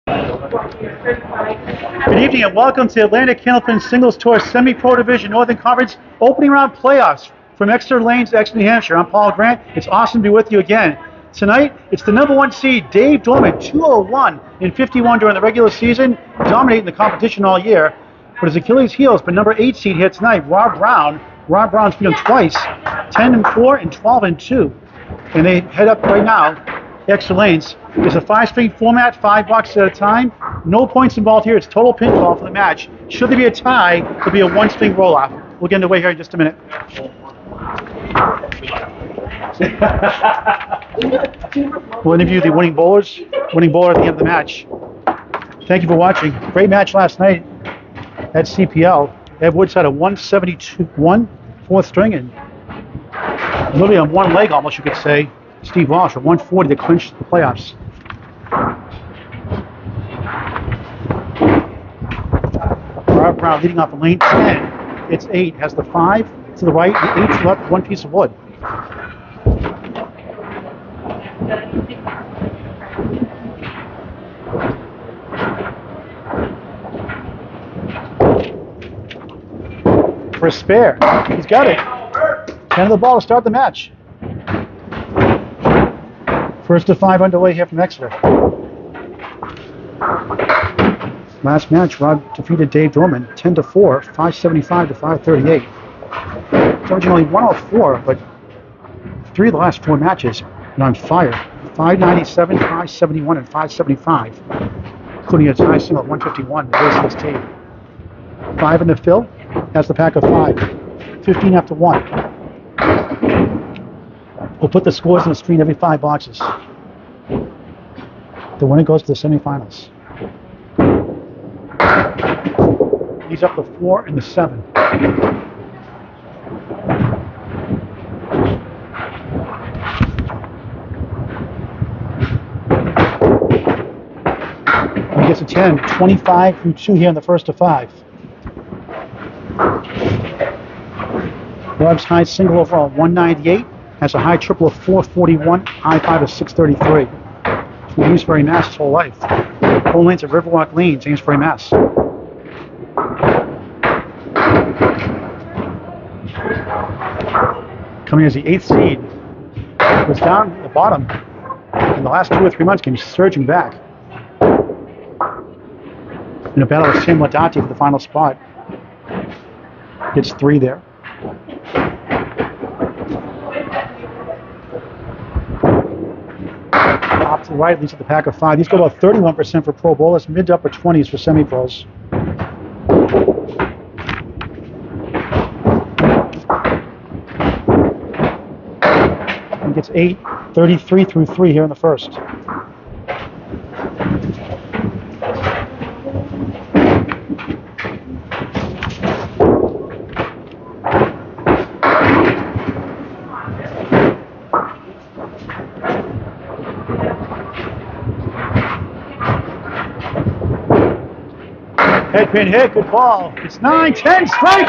Good evening and welcome to Atlantic Candlepin Singles Tour Semi-Pro Division Northern Conference opening round playoffs from Exeter Lanes-Exeter, New Hampshire. I'm Paul Grant. It's awesome to be with you again. Tonight, it's the #1 seed, Dave Dorman, 201 and 51 during the regular season, dominating the competition all year. But his Achilles heel has been #8 seed here tonight, Rob Brown. Rob Brown's beat him twice, 10-4 and 12-2. And they head up right now. Exeter Lanes. It's a 5-string format, 5 boxes at a time. No points involved here. It's total pinfall for the match. Should there be a tie, there'll be a 1-string roll-off. We'll get underway here in just a minute. We'll interview the winning bowler at the end of the match. Thank you for watching. Great match last night at CPL. Ed Woods had a 172-1 4th string, and literally on one leg almost, you could say. Steve Walsh at 140 to clinch the playoffs. Rob Brown leading off the lane 10. It's 8. Has the 5 to the right, the 8 to the left, one piece of wood. For a spare. He's got it. 10 of the ball to start the match. First to 5 underway here from Exeter. Last match, Rob defeated Dave Dorman 10-4, 575 to 538. It's originally 104, but 3 of the last 4 matches are on fire. 597, 571, and 575, including a tie single at 151 with ACST. 5 in the fill, has the pack of 5. 15 after 1. We'll put the scores on the screen every 5 boxes. The winner goes to the semifinals. He's up the 4 and the 7. He gets a 10, 25 through 2 here in the first to 5. Rob's high single overall 198. Has a high triple of 441, high 5 of 633. From Amesbury, Mass. His whole life. Whole lanes of Riverwalk Lanes, Amesbury, Mass. Coming as the 8th seed, was down at the bottom in the last 2 or 3 months, came surging back. In a battle with Sam Ladati for the final spot. Gets 3 there. Top to the right leads to the pack of 5. These go about 31% for pro bowlers, mid to upper 20s for semi-pros. And gets 8, 33 through 3 here in the first. Headpin hit, good ball. It's 9-10, strike!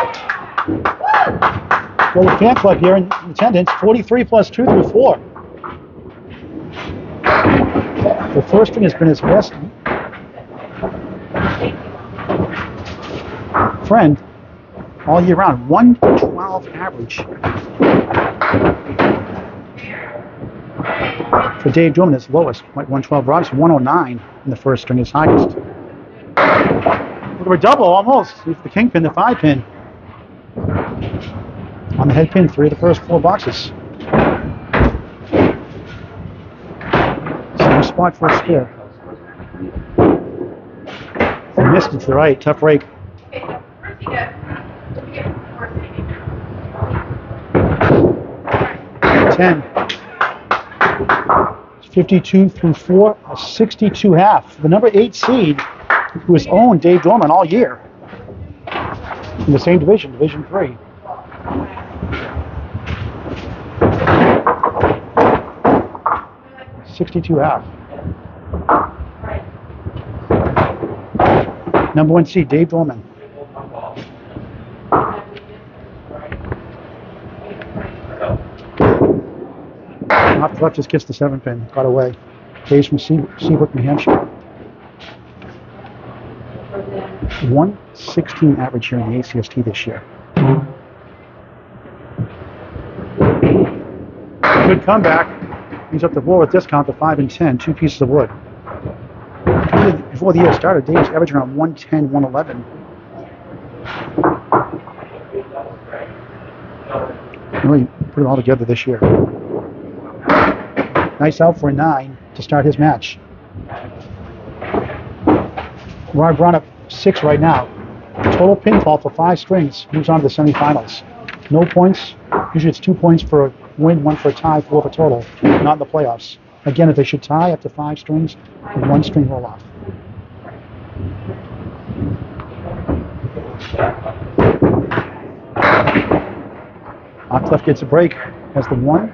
Well, the fan club here in attendance, 43 plus 2 through 4. The first string has been his best friend all year round. 112 average. For Dave Dorman, his lowest, 112. Rob's 109 in the first string, his highest. We're double almost. The kingpin, the 5 pin. On the head pin, 3 of the first 4 boxes. Same spot for a spare. He missed it to the right. Tough rake. 10. 52 through 4, a 62 half. The #8 seed, who has owned Dave Dorman all year in the same division, Division 3. .62 half. #1 seed, Dave Dorman. Off the left just gets the 7 pin, got away. Dave's from Seabrook, New Hampshire. 116 average here in the ACST this year. Good comeback. He's up the floor with discount to 5 and 10, 2 pieces of wood. Before the year started, Dave's averaging around 110, 111. Really put it all together this year. Nice out for a 9 to start his match. Rod Brown up 6 right now. Total pinfall for 5 strings. Moves on to the semifinals. No points. Usually it's 2 points for a win, 1 for a tie, 4 for total. Not in the playoffs. Again, if they should tie up to 5 strings, 1 string roll off. Off left gets a break. Has the 1,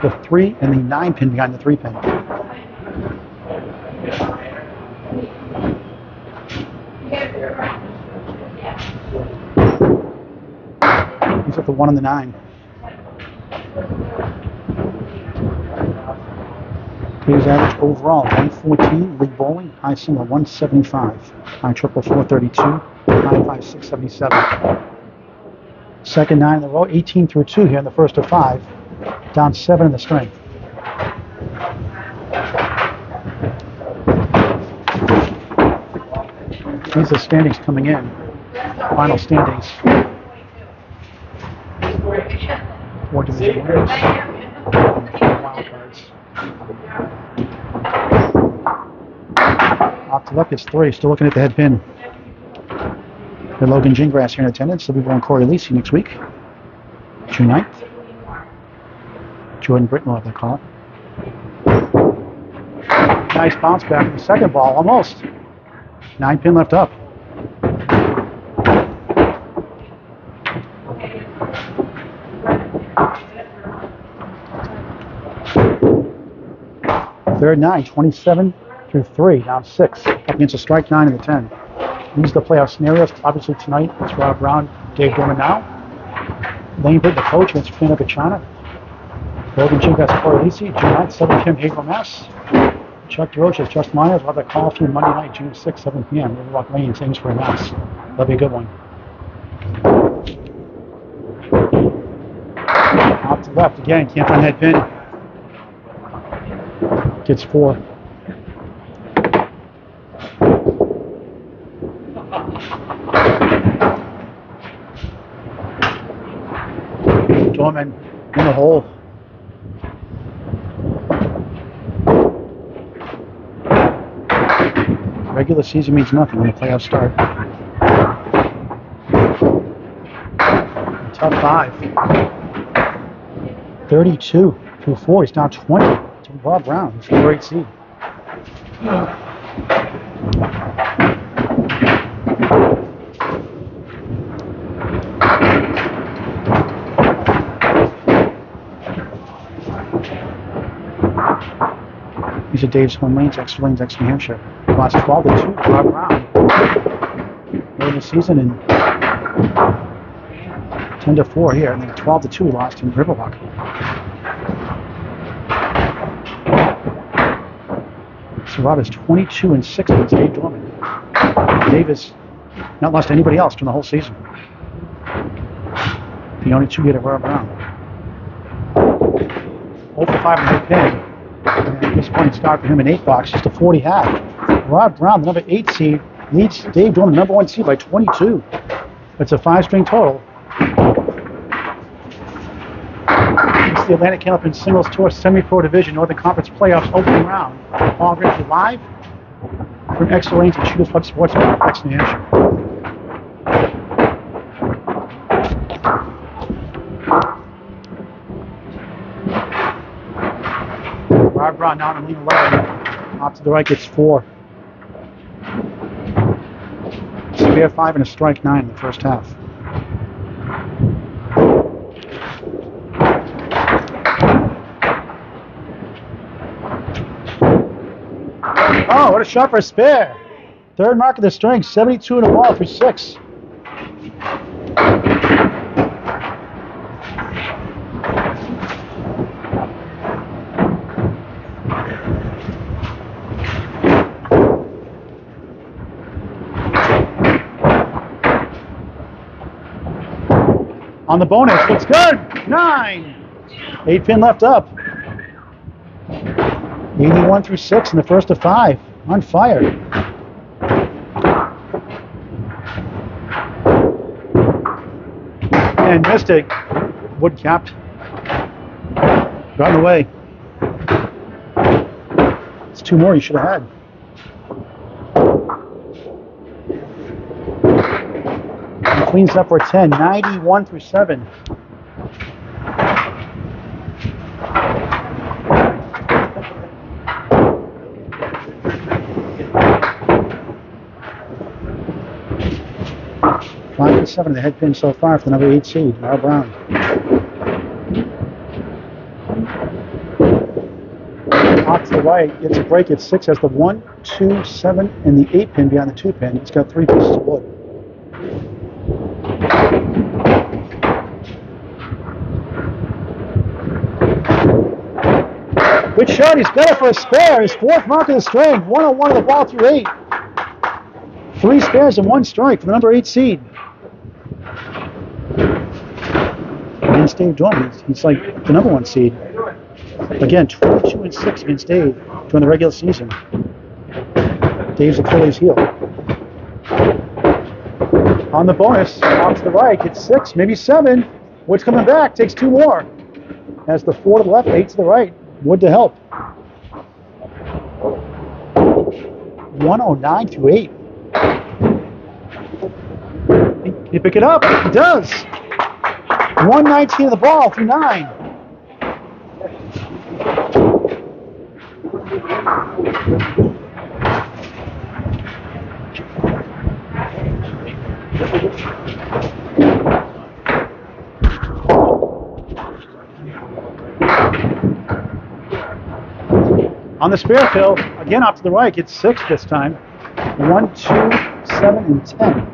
the 3, and the 9 pin behind the 3 pin. He's at the 1 and the 9. His average overall 114, league bowling, high single 175, high triple 432, high 5 677. Second 9 in a row, 18 through 2 here in the first of 5, down 7 in the string. These are standings coming in. Final standings. 4 division winners. Wild cards. Off to left, it's 3. Still looking at the head pin. The Logan Gingras here in attendance. They'll be going Corey Lisi next week, June 9th. Jordan Britton will have their call. Nice bounce back in the second ball, almost. 9 pin left up. Third 9, 27 through 3, down 6, up against a strike 9 in the 10. These are the playoff scenarios. Obviously tonight, it's Rob Brown, Dave Dorman now. Lane Britt, the coach, against Fina Gachana. Logan Gingras, Corey Lisi, June 9th, 7 p.m. Haverhill, Mass. Chuck DeRoche, Just Myers. We'll have that call through Monday night, June 6th, 7 p.m. Riverwalk Lane, Amesbury, Mass. That'll be a good one. Out to left again, can't find that pin. Gets 4. Dorman in the hole. Regular season means nothing when the playoffs start. Top 5. 32 through 4. He's down 20 to Rob Brown. He's the great seed. These are Dave's home lanes, Exeter Lanes-Exeter, New Hampshire. Lost 12 to 2 to Rob Brown. Early in the season and 10 to 4 here, and then 12 to 2 he lost in Riverwalk. So Rob is 22 and 6 against Dave Dorman. Dave has not lost to anybody else during the whole season. The only 2 hit of Rob Brown. 0 for 5 in the pin. And disappointing start for him in 8 box, just a 40 half. Rob Brown, the number 8 seed, leads Dave Dorman, number 1 seed, by 22. It's a 5-string total. It's the Atlantic Candlepin Singles Tour SemiPro Division Northern Conference Playoffs opening round. Paul Grant live from Exeter Lanes and Shooters Club Sports Bar, Exeter, New Hampshire. Rob Brown now in lead 11. Off to the right gets 4. Spare 5 and a strike 9 in the first half. Oh, what a shot for a spare. Third mark of the string, 72 in a ball for 6. On the bonus, looks good. 9. 8 pin left up. 81 through 6 in the first of 5. On fire. And missed it. Wood capped. Got away. It's 2 more you should have had. And cleans up for 10. 91 through 7. Five and 7 the head pin so far for the number 8 seed, Mara Brown. Off to the right, gets a break at 6, has the 1, 2, 7, and the 8 pin beyond the 2 pin. It's got 3 pieces of wood. Good shot, he's got it for a spare. His 4th mark of the string. 101 of the ball through 8. 3 spares and 1 strike for the number 8 seed. Against Dave Dorman, he's like the number 1 seed. Again, 22 and 6 against Dave during the regular season. Dave's Achilles heel. On the bonus, off to the right, gets 6, maybe 7. Wood's coming back, takes 2 more. Has the 4 to the left, 8 to the right. Wood to help. 109 through 8. Can you pick it up? He does. 119 of the ball through 9. On the spare fill, again off to the right, gets 6 this time. 1, 2, 7, and 10.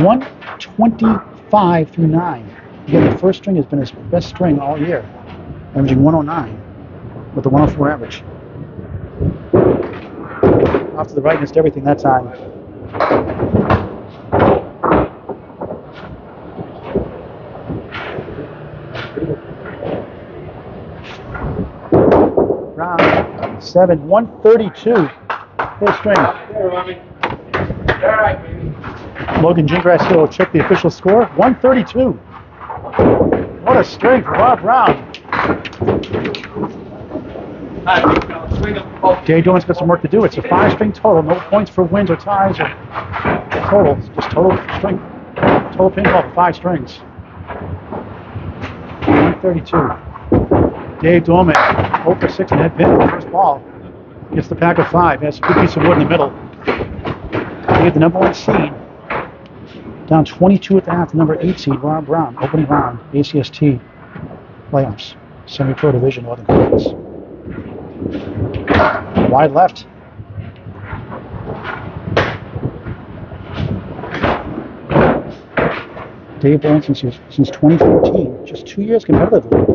125 through 9. Again, the first string has been his best string all year, averaging 109 with a 104 average. Off to the right, missed everything that time. Round 7, 132. Full string. Logan Gingras here will check the official score. 132. What a string for Bob Brown. Dave Dorman's got some work to do. It's a 5-string total. No points for wins or ties or total. It's just total string. Total pinball for 5 strings. 132. Dave Dorman, 0 for 6 and head pin in the first ball. Gets the pack of 5. Has a good piece of wood in the middle. Dave, the number 1 seed. Down 22 at the half, the number 8 seed, Rob Brown. Opening round, ACST playoffs. SemiPro division, Northern Conference. Wide left. Dave Dorman since 2014, just 2 years competitively.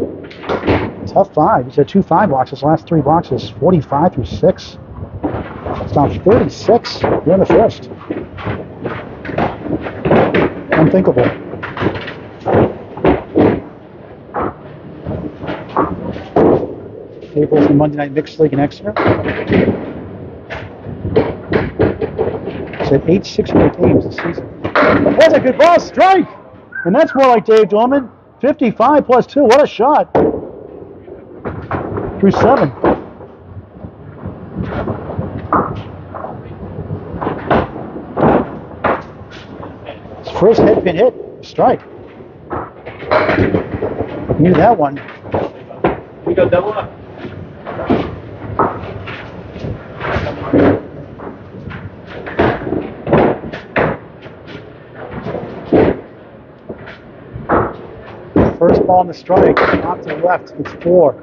Tough 5. He's had 2 5 boxes, last 3 boxes, 45 through 6. It's down 36 here in the first. Unthinkable. April's the Monday Night Mixed League in Exeter. He's had 8 6-way games this season. That's a good ball, strike! And that's more like Dave Dorman. 55 plus 2, what a shot. Through 7. His first head pin hit, strike. Knew that one. We go double up. First ball on the strike, off to the left, it's 4.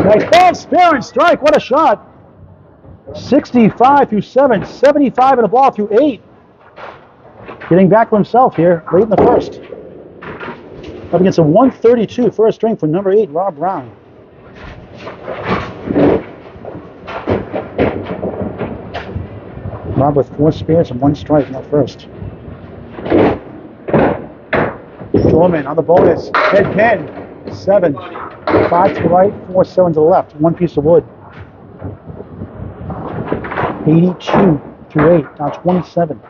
Nice ball, spare and strike, what a shot. 65 through 7, 75 in the ball through 8. Getting back to himself here, late in the first. Up against a 132 first string from number 8, Rob Brown. Rob with 4 spares and 1 strike in that first. Dorman on the bonus. Head pin. 7. 5 to the right, 4, 7 to the left. 1 piece of wood. 82 through 8. Now 27.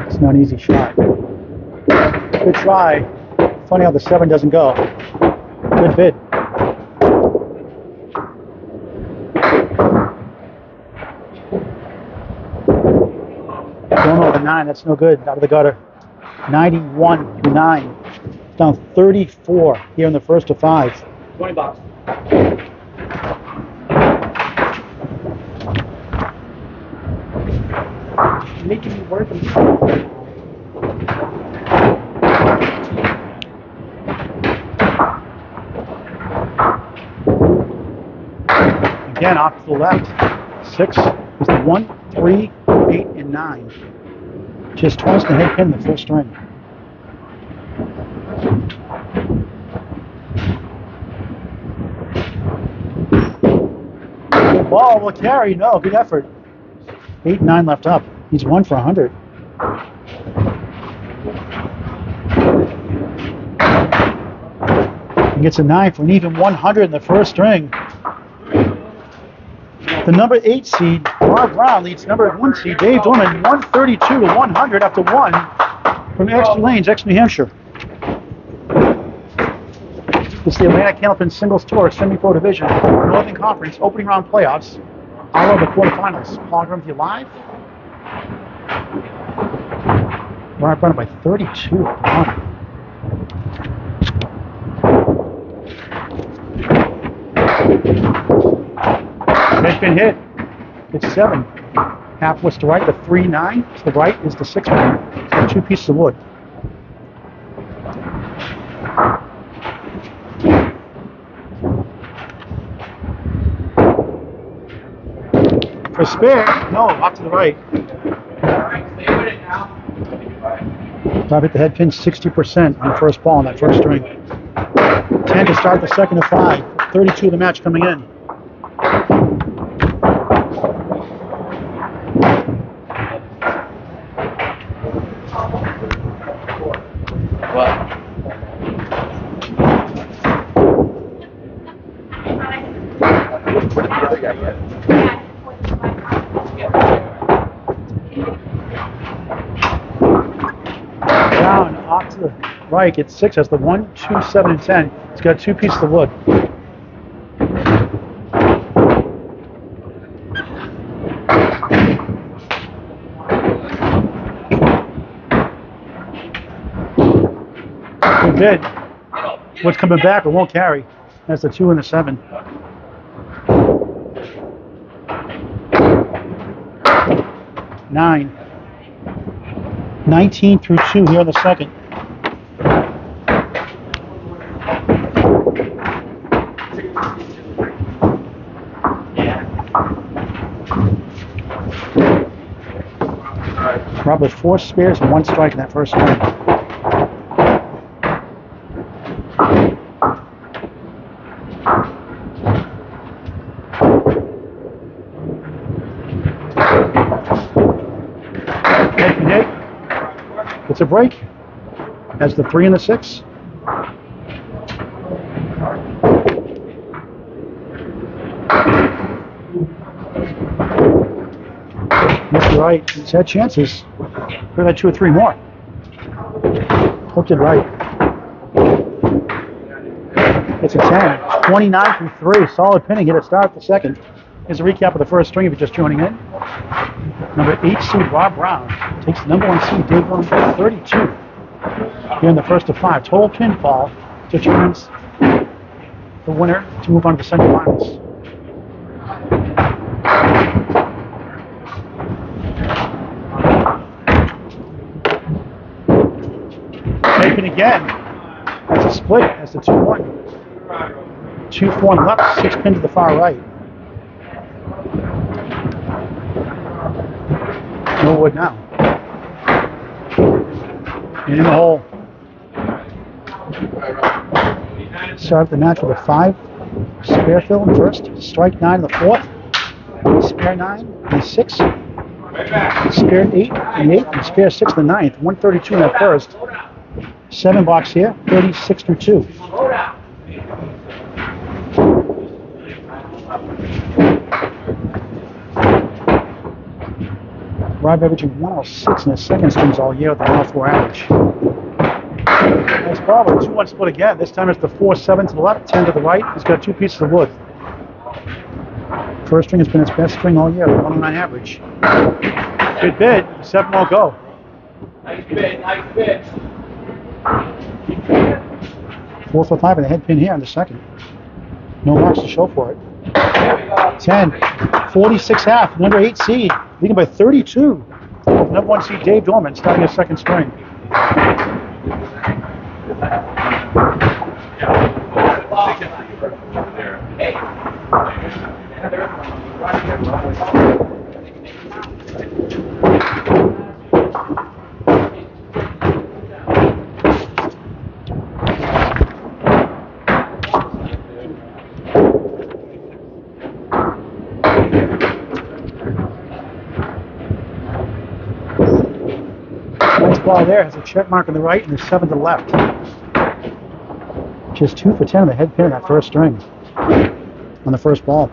It's not an easy shot. Good try. Funny how the 7 doesn't go. Good bid. Going over 9, that's no good. Out of the gutter. 91 through 9. Down 34 here in the first of 5. 20 bucks. Making me work. Again, off to the left. 6 is the 1, 3, 8, and 9. Just twice the head pin in the first string. Good ball will carry. No, good effort. 8 and 9 left up. He's 1 for 100. He gets a 9 for an even 100 in the first string. The number 8 seed, Rob Brown, leads number 1 seed, Dave Dorman, 132 to 100 after 1 from Exeter Lanes-Exeter, New Hampshire. This is the Atlantic Candlepin Singles Tour SemiPro Division Northern Conference opening round playoffs. All of the quarterfinals. Paul Graham with you live. Rob Brown by 32 to 1. Head pin hit. It's 7. Half was to right, the 3, 9. To the right is the 6 pin. So 2 pieces of wood. For spare, no, off to the right. Rob hit the head pin 60% on the first ball on that first string. 10 to start the second of 5. 32 of the match coming in. Down, off to the right, gets 6, has the 1, 2, 7, and 10. It's got 2 pieces of wood. Good bid. What's coming back, it won't carry. That's the 2 and the 7. Nine. 19 through 2 here in the second. Rob with 4 spares and 1 strike in that first string. It's a break. That's the 3 and the 6. Mr. Right, he's had chances. Could have had 2 or 3 more. Hooked it right. It's a 10. 29 through 3. Solid pinning. Hit a start the second. Here's a recap of the first string if you're just joining in. Number 8 seed Rob Brown takes the number 1 seed Dave Dorman for 32. Here in the first of 5. Total pinfall determines the winner to move on to the semifinals. Taken again. That's a split. That's the 2-1. 2, 4 on the left, 6 pin to the far right. No wood now. And in the hole. Start the match with a 5 spare fill in the first, strike 9 in the fourth, spare 9 in the sixth, spare 8 in the eighth, and spare 6 in the ninth. 132 in that first. 7 box here, 36 through 2. Rob averaging 106 in his second strings all year with a 104 average. Nice ball, but a 2-1 split again. This time it's the 4-7 to the left, 10 to the right. He's got 2 pieces of wood. First string has been his best string all year, 109 average. Good bid, 7 more go. Nice bid, nice bid. 4 for 5 and a head pin here in the second. No marks to show for it. 10, 46 half, number 8 seed, leading by 32. Number 1 seed Dave Dorman starting his second string. Nice ball there, has a check mark on the right and a 7 to the left. Just 2 for 10 on the head pin in that first string on the first ball.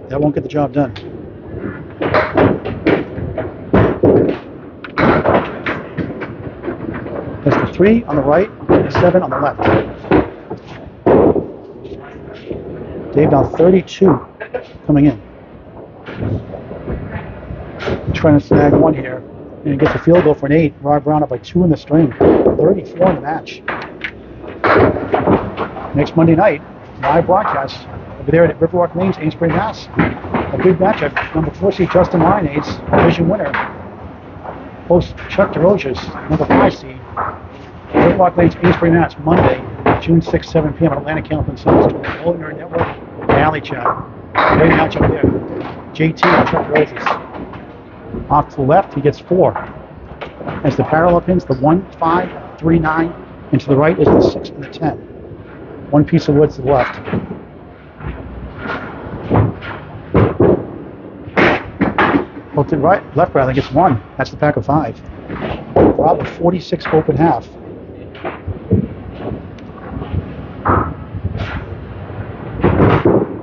That won't get the job done. There's the 3 on the right, and the 7 on the left. Dave down 32 coming in. Trying to snag 1 here and gets a field goal for an 8. Rob Brown up by 2 in the string, 34 in the match. Next Monday night, live broadcast over there at Riverwalk Lanes, Amesbury, Mass. A big matchup. Number 4 seed Justin Lyonades, division winner, hosts Chuck DeRoziers, number 5 seed. Riverwalk Lanes, Amesbury, Mass. Monday, June 6, 7 p.m. at Atlantic Candlepin Singles Tour. Nerd Network and Alley Chat. Great matchup there. JT and Chuck DeRoziers. Off to the left, he gets 4. As the parallel pins, the 1, 5, 3, 9, and to the right is the 6 and the 10. 1 piece of wood to the left. Well, to the right, left rather gets 1. That's the pack of 5. Rob with 46 open half.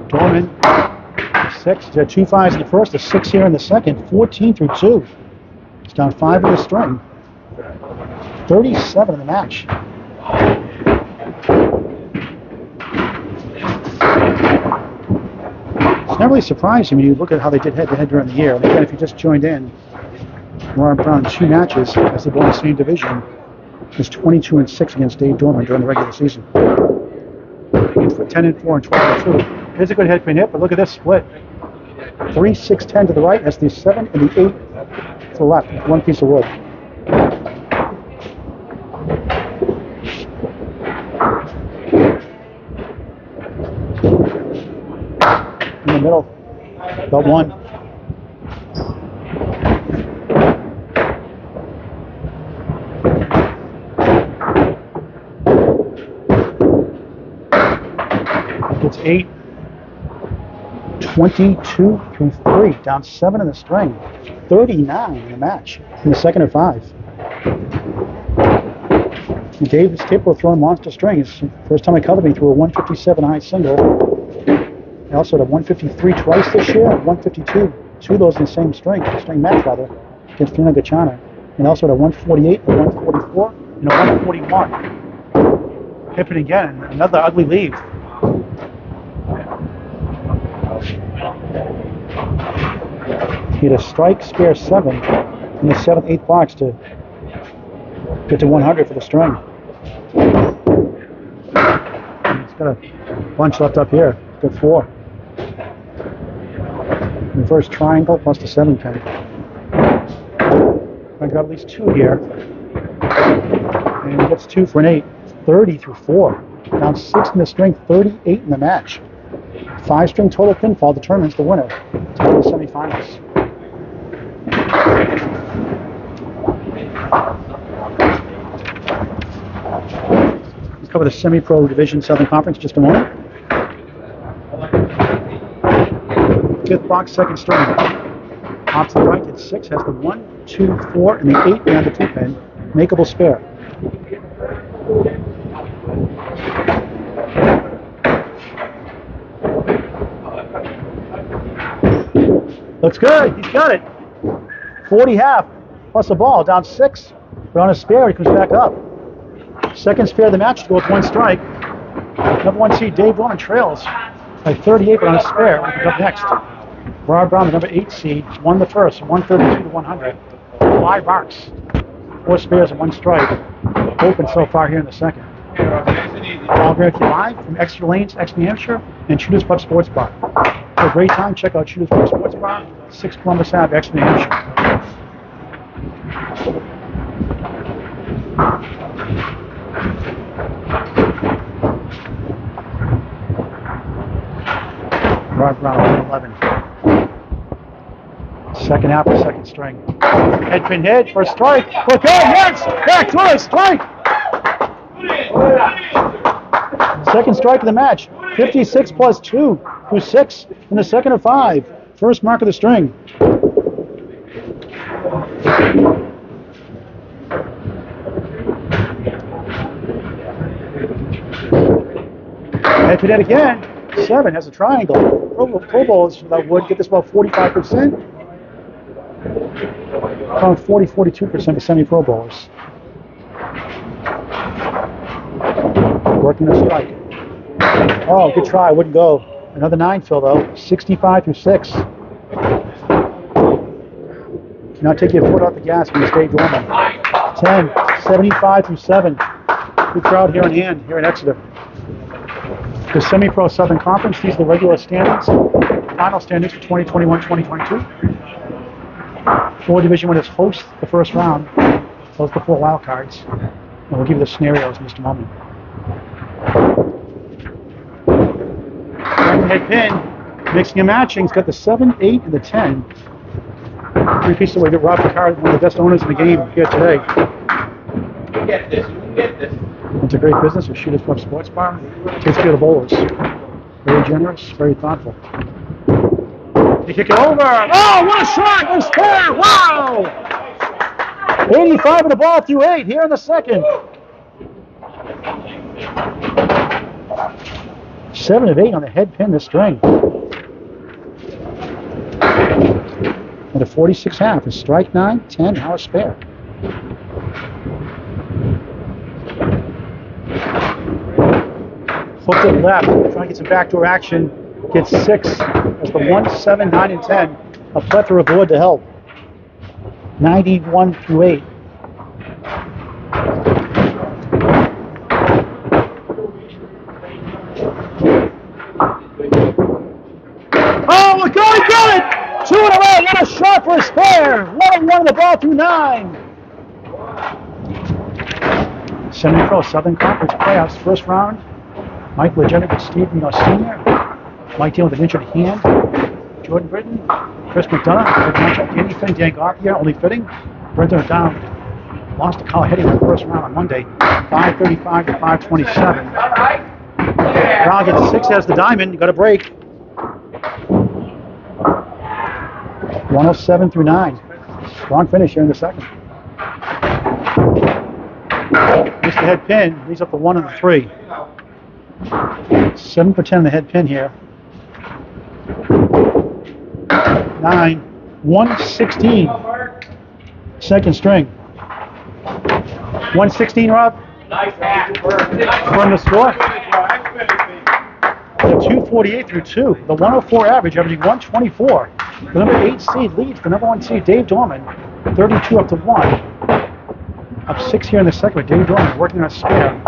Dorman. 6. He's got 2 5s in the first, a 6 here in the second, 14 through 2. He's down 5 in the string. 37 in the match. It's not really surprising when you look at how they did head-to-head during the year. And again, if you just joined in, Rob Brown 2 matches as they won the same division. Is 22 and 6 against Dave Dorman during the regular season. For 10 and 4 and 12 and 2. Here's a good head pin hit, but look at this split. 3, 6, 10 to the right. That's the 7 and the 8 to the left. 1 piece of wood. In the middle, about 1. It's 8. 22 through 3, down 7 in the string, 39 in the match in the second of 5. And Dave is capable of throwing monster strings. First time I covered him, he threw a 157 high single. He also had a 153 twice this year, 152, 2 of those in the same string match rather, against Fina Gachana. And also had a 148, a 144, and a 141. Hip it again, another ugly leave. He had a strike, spare 7 in the 7th, 8th box to get to 100 for the string. He's got a bunch left up here. Good 4. Reverse triangle plus the 7 pin. I got at least 2 here. And he gets 2 for an 8. 30 through 4. Down 6 in the string, 38 in the match. 5 string total pinfall determines the winner to the semifinals. Let's cover the Semi-Pro Division Southern Conference in just a moment. Fifth box, second string. Off to the right at 6 has the 1, 2, 4, and the 8 behind the 2 pin. Makeable spare. Looks good. He's got it. 40 half plus a ball. Down 6. But on a spare, he comes back up. Second spare of the match to go with 1 strike. Number 1 seed Dave Dorman trails by 38, but on a spare. He comes up next. Brad Brown, the number 8 seed, won the first, 132 to 100. 5 marks. 4 spares and 1 strike. Open so far here in the second. Paul Grant live from Exeter Lanes-Exeter, New Hampshire, and Shooters Pub Sports Bar. For a great time, check out Shooters Pub Sports Bar, 6 Columbus Ave, Exeter, New Hampshire. Rod Brown, 11. Second half of second string. Head pin head for a strike. Look out, yes! Back to a strike! Second strike of the match. 56 plus 2 through 6 in the second of 5. First mark of the string. Head pin head again. 7 has a triangle. Pro bowlers that would get this about 45%. Around 40-42% of semi-pro bowlers. Working the strike. Oh, good try. Wouldn't go. Another 9 fill though. 65 through 6. Now take your foot off the gas when you stay dormant. 10. 75 through 7. Good crowd here in hand here in Exeter. The Semi-Pro Southern Conference, these are the regular standings, final standings for 2021-2022. 4 Division winners host the first round. Those are the 4 wild cards. And we'll give you the scenarios in just a moment. Head pin, mixing and matching. He's got the 7, 8, and the 10. 3 pieces away to Rob Picard, one of the best owners in the game here today. You can get this. You can get this. It's a great business with Shooters Pub Sports Bar. Takes care of the bowlers. Very generous, very thoughtful. They kick it over. Oh, what a shot! What a spare! Wow! 85 of the ball through 8 here in the second. 7 of 8 on the head pin this string. And a 46 half is strike 9, 10, now a spare. Hooked it left, trying to get some backdoor action. Gets 6 as the 1, 7, 9, and 10. A plethora of wood to help. 91 through 8. Oh, we got it! 2 in a row. What a shot for a spare. 1-1 the ball through 9. Semi-Pro Southern Conference playoffs, first round. Mike Leggett with Steve Sr. Mike dealing with an injured hand. Jordan Britton, Chris McDonough, good matchup. Anything, Dan Garfield, only fitting. Britton down. Lost to Kyle Heading in the first round on Monday. 535 to 527. Brown gets 6 as the diamond. You got a break. 107 through 9. Strong finish here in the second. Just the head pin. Leaves up the 1 and the 3. 7 for 10 on the head pin here. 9, 116. Second string. 116, Rob? Nice hat. From the score? The 248 through 2. The 104 average, averaging 124. The number 8 seed leads the number 1 seed, Dave Dorman. 32 up to 1. Up 6 here in the second with Dave Dorman working on a spare.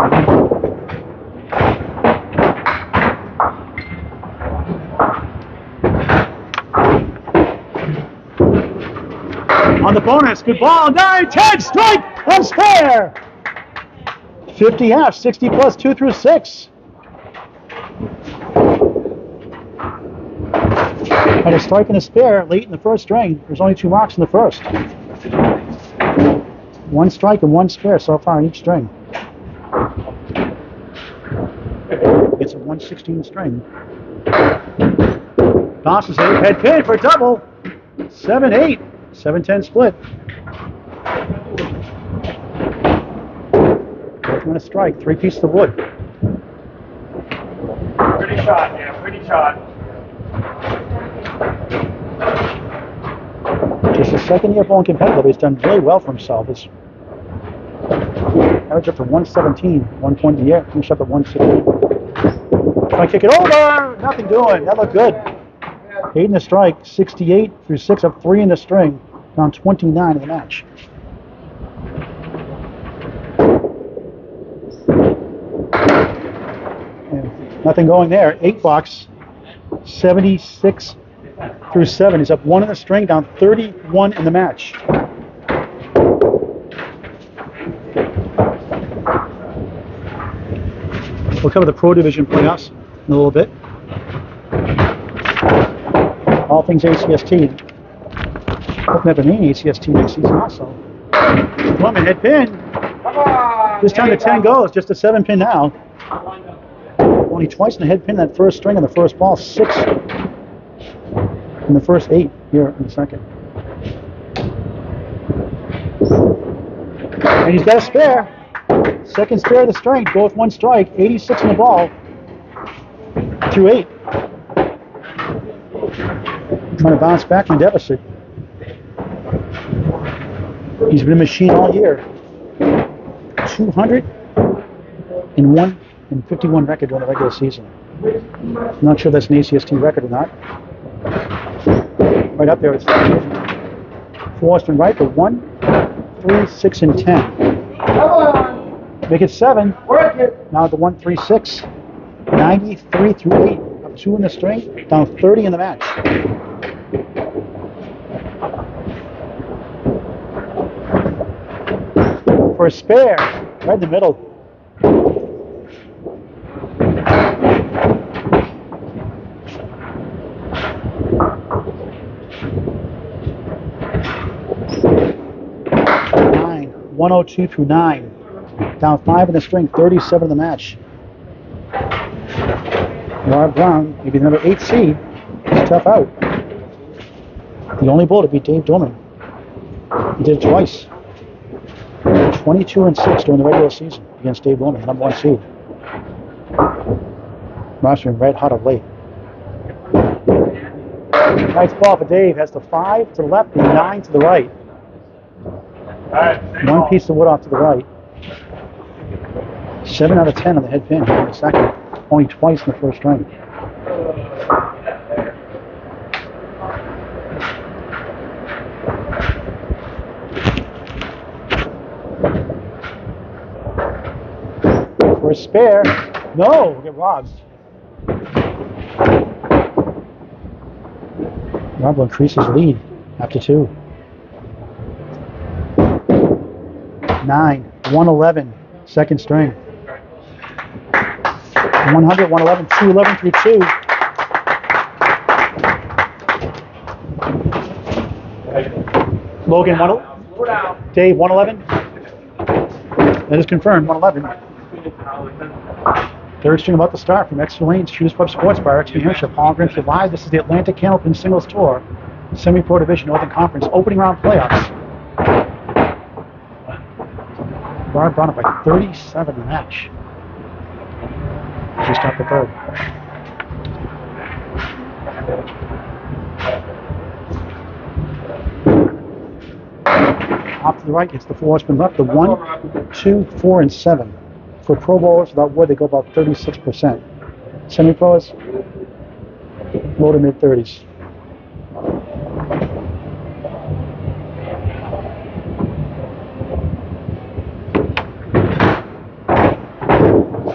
On the bonus, good ball, 9, 10, strike, and spare. 50 half, 60 plus 2 through 6. Had a strike and a spare late in the first string. There's only 2 marks in the first. 1 strike and 1 spare so far in each string. 116 string. Bounces it, head pin for double. 7-8, 7-10 split. Both want to strike, 3 pieces of wood. Pretty shot, yeah, pretty shot. Just his second year bowling competitive, he's done really well for himself. His average up from 117, 1 point in the air, finished up at 116. Trying to kick it over, nothing doing, that looked good. 8 in the strike, 68 through 6 up 3 in the string, down 29 in the match. And nothing going there. 8 box, 76 through 7. He's up 1 in the string, down 31 in the match. We'll cover the Pro Division playoffs in a little bit. All things ACST. Hoping to have an ACST next season also. Dorman head pin. This time the 10 goes, just a 7 pin now. Only twice in the head pin that first string on the first ball, 6 in the first 8 here in the second. And he's got a spare. Second spare of the string, both 1 strike, 86 in the ball, through 8. Trying to bounce back from deficit. He's been a machine all year. 201 and 51 record during the regular season. I'm not sure that's an ACST record or not. Right up there, it's 4 and right for 1, 3, 6, and 10. Make it 7. Now at the 1, 3, 6. 93 through 8. Up 2 in the string, down 30 in the match. For a spare, right in the middle. Nine, 102 through 9. Down 5 in the string, 37 in the match. Rob Brown, maybe the number 8 seed, is tough out. The only bowler to beat Dave Dorman. He did it twice. 22 and 6 during the regular season against Dave Dorman, the number 1 seed. Rostering red hot of late. Nice ball for Dave. Has the 5 to the left and 9 to the right. 1 piece of wood off to the right. 7 out of 10 on the head pin in the second. Only twice in the first string. For a spare. No, we'll get robbed. Rob will increase his lead after 2. 9, 111, second string. 100, 111, 211 through 2. Logan, Dave, 111. That is confirmed, 111. Third string about to start from Exeter Lanes, Shoes Pub Sports Bar, Exeter, New Hampshire. Paul Grant live. This is the Atlantic Candlepin Singles Tour, Semi-Pro Division Northern Conference, opening round playoffs. Rob Brown up by 37 in the match. Just off the third. Off to the right, it's the 4 spin left. The 1, 2, 4, and 7. For pro bowlers without wood, they go about 36%. Semi-pros, low to mid 30s.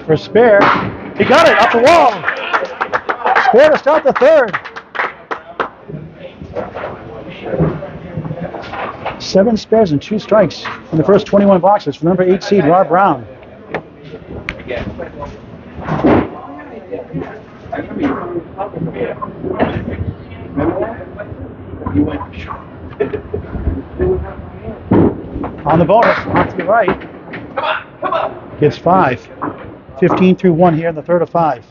For a spare, he got it, up the wall. Spare to start the third. 7 spares and 2 strikes in the first 21 boxes for number 8 seed Rob Brown. On the bonus, off to the right. Gets 5. 15 through 1 here in the third of 5.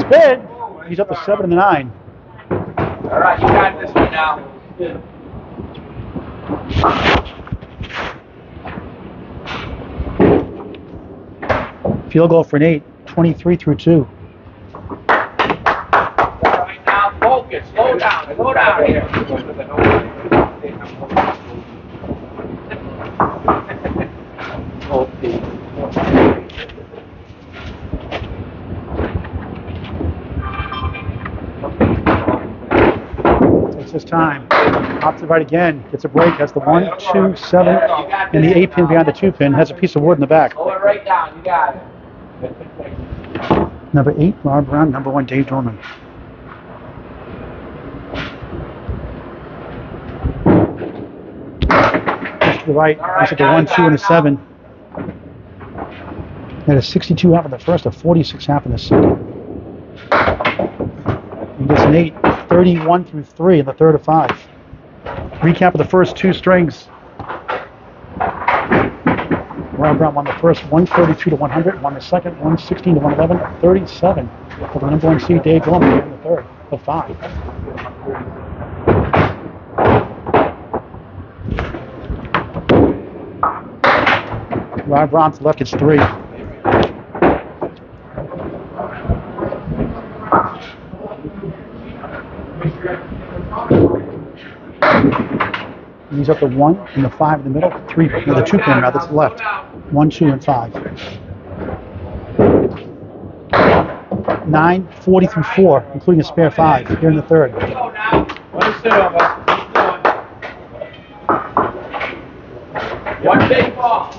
bid. He's up to 7 and the 9. All right, you got this one now. Field goal for an 8, 23 through 2. Right now, focus. Slow down here. Takes his time. Pops it right again. Gets a break. Has the 1, 2, 7, and the 8 pin behind the 2 pin. Has a piece of wood in the back. Slow it right down. You got it. Number 8, Rob Brown. Number 1, Dave Dorman. Push to the right. He's at the 1, 2, and a 7. Had a 62 half in the first, a 46 half in the second. He gets an 8, 31 through 3 in the third of 5. Recap of the first 2 strings. Rob Brown won the first 132 to 100, won the second 116 to 111, 37 for the number 1 seed Dave Dorman in the third of 5. Rob Brown's left gets 3. He's up to 1 and the 5 in the middle, 3, no, the 2 pin rather, that's left. 1, 2, and 5. 9, 40 through 4, including a spare 5 here in the third. One big ball.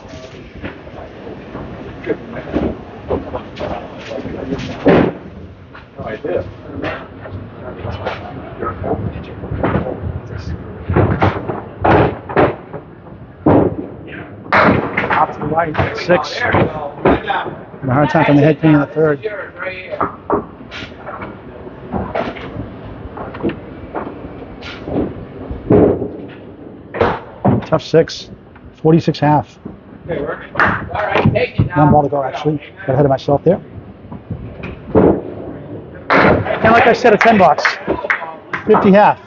Top to the right, 6. And a hard time on the head pin in the third. Tough 6, 46 half. One ball to go actually. Got ahead of myself there. And like I said, a 10 bucks. 50 half.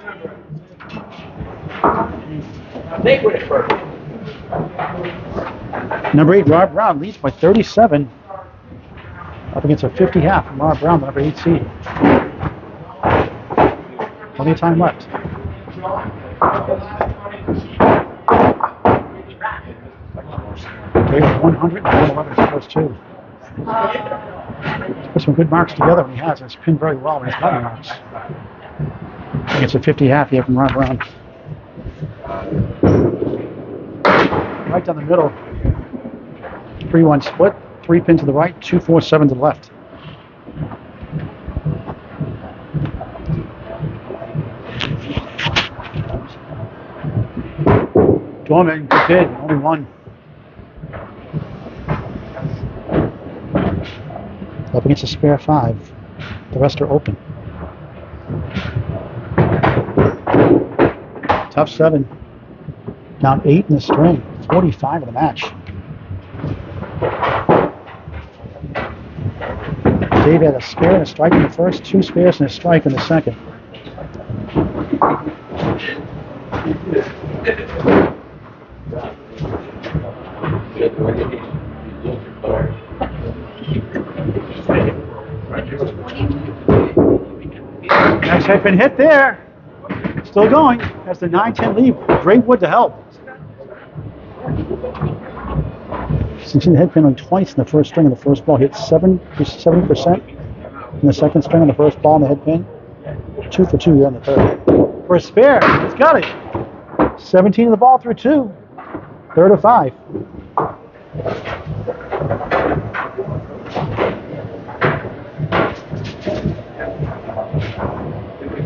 Take with it first. Number 8, Rob Brown leads by 37. Up against a 50 half from Rob Brown, the number 8 seed. Plenty of time left. They have 100 and 111 is first 2. He's put some good marks together when he has. It's pinned very well when he's got marks. It's a 50 half here from Rob Brown. Right down the middle. 3-1 split. 3 pin to the right, 2, 4, 7 to the left. Dorman, good bid, only 1. Up against a spare 5. The rest are open. Tough 7. Down 8 in the string. 45 in the match. Dave had a spare and a strike in the first, 2 spares and a strike in the second. Nice head pin hit there. Still going. Has the 9-10 lead. Great wood to help. Since the head pin only twice in the first string, and the first ball hit 70% in the second string on the first ball in the head pin. 2 for 2 here in the third. For a spare, he's got it. 17 of the ball through 2. Third of 5.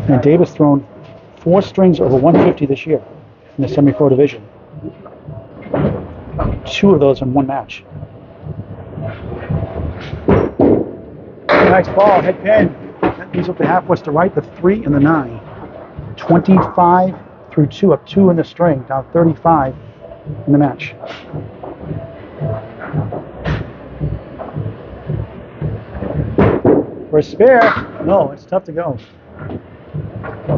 And Dave has thrown 4 strings over 150 this year in the SemiPro division. 2 of those in 1 match. Nice ball, head pin. That leaves up the half west to right, the 3 and the 9. 25 through 2, up 2 in the string, down 35 in the match. For a spare, no, it's tough to go.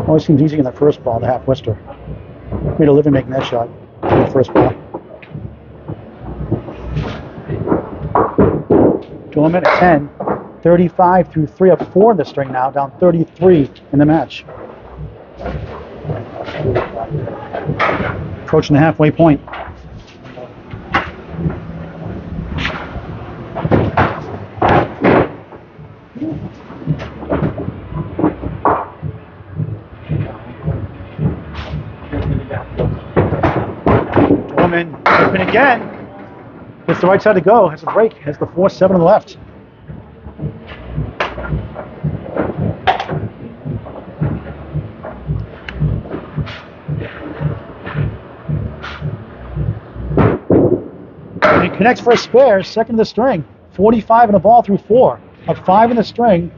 Always seems easy in the first ball, the half Worcester. Made a living making that shot in the first ball. Dorman at 10, 35 through 3 up 4 in the string now, down 33 in the match. Approaching the halfway point. Dorman open again. It's the right side to go. Has a break. Has the 4-7 on the left. And he connects for a spare. Second of the string. 45 in the ball through 4. Up 5 in the string.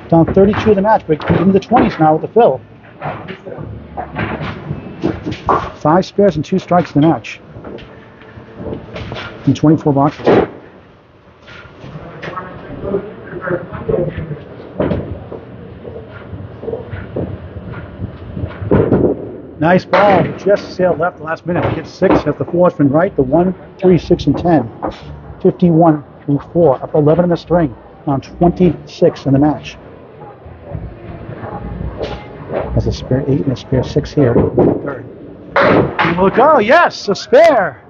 Down 32 in the match, but into the 20s now with the fill. 5 spares and 2 strikes in the match. In 24 boxes. Nice ball. Just sailed left the last minute. Hit 6. Has the 4 from right. The 1, 3, 6, and 10. 51 through 4. Up 11 in the string. On 26 in the match. Has a spare 8 and a spare 6 here. Third. And we'll go. Yes, a spare.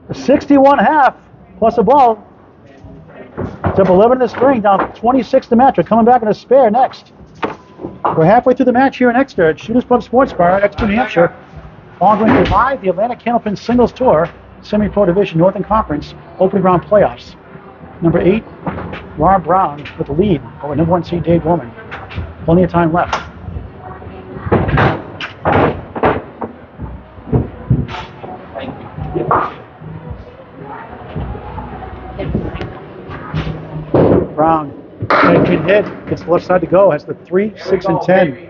A 61.5 plus a ball. It's up 11 in the string, down 26 the match. We're coming back in a spare next. We're halfway through the match here in Exeter at Shooters Club Sports Bar, Exeter, New Hampshire. Ongoing live, the Atlantic Candlepin Singles Tour, Semi-Pro Division Northern Conference, opening round playoffs. Number 8, Rob Brown with the lead over number 1 seed Dave Dorman. Plenty of time left. Brown, good hit, gets the left side to go, has the 3, 6, and 10.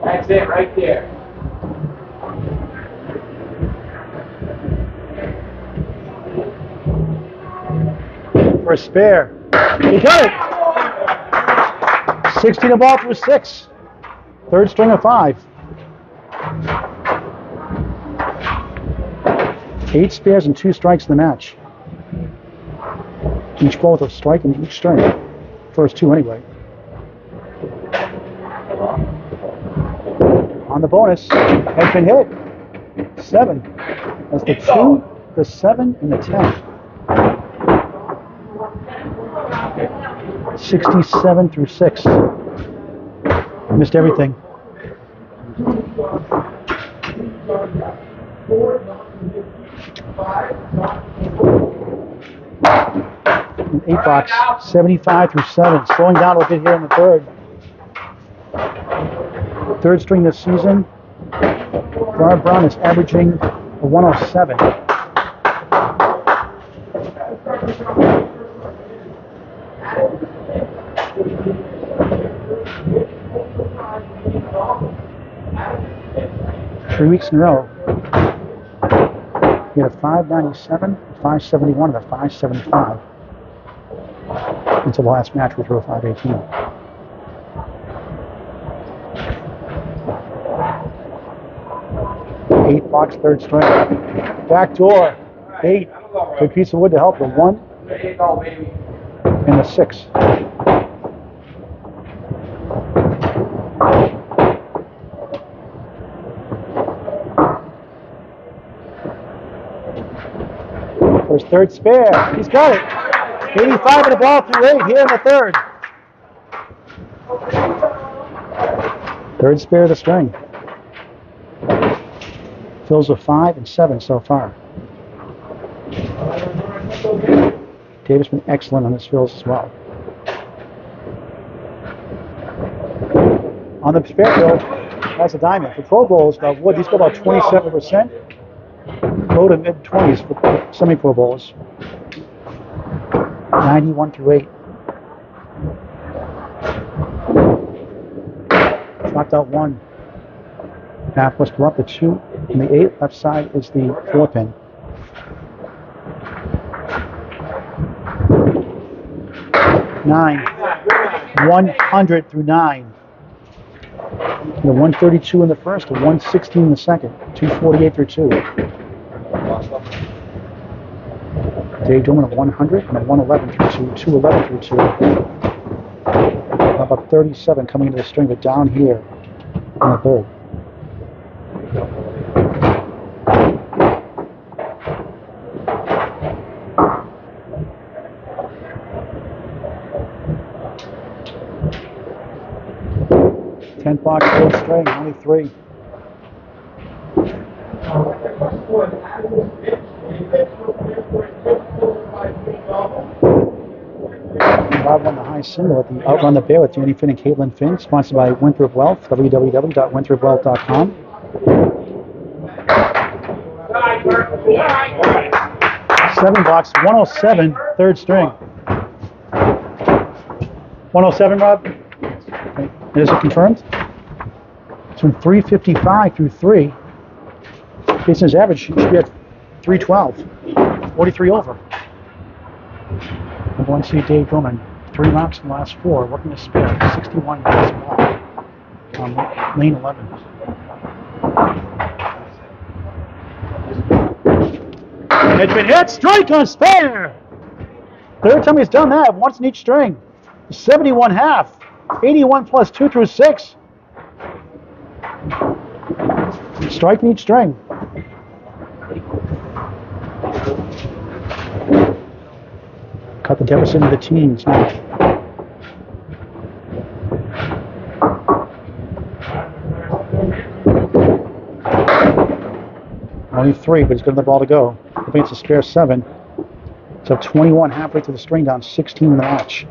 That's it right there. For a spare. He got it! 16 a ball through 6. Third string of 5. 8 spares and 2 strikes in the match. Each ball with a strike in each string. First 2 anyway. On the bonus, has been hit. 7. That's the 2, the 7, and the 10. 67 through 6. Missed everything. An 8 box, 75 through 7. Slowing down a little bit here in the third. Third string this season. Rob Brown is averaging a 107. Three weeks in a row. He had a 597, a 571, and a 575. Until the last match, we threw a 518. Eight box, third string. Back door, 8. Big piece of wood to help. The 1 and the 6. First third spare. He's got it. 85 in the ball through 8 here in the third. Third spare of the string. Fills with 5 and 7 so far. Davis been excellent on his fills as well. On the spare fill, that's a diamond. For Pro Bowls, wood, these go about 27%. Low to mid 20s for semi-pro bowls. 91 through 8. Knocked out 1. Half was up the 2. And the 8 left side is the 4 pin. 9. 100 through 9. The 132 in the first, the 116 in the second. 248 through 2. Dave Dorman a 100 and a 111 through 2. 211 through 2. About 37 coming into the string, but down here in the third. Box, fourth string, only 3. Rob won the high single at the Outrun the Bear with Danny Finn and Caitlin Finn, sponsored by Winthrop Wealth, www.winthropwealth.com. 7 box, 107, third string. 107, Rob? Okay. Is it confirmed? From 355 through 3. Based on his average, he should be at 312. 43 over. I'm going to see Dave Dorman. 3 knocks in the last 4. Working to spare. 61 miles an hour on lane 11. It's been hit. Strike on spare. Third time he's done that. Once in each string. 71 half. 81 plus 2 through 6. Strike in each string. Cut the deficit into the teens now. Only 3, but he's got the ball to go. I think it's a spare 7. So 21 halfway through the string, down 16 in the match.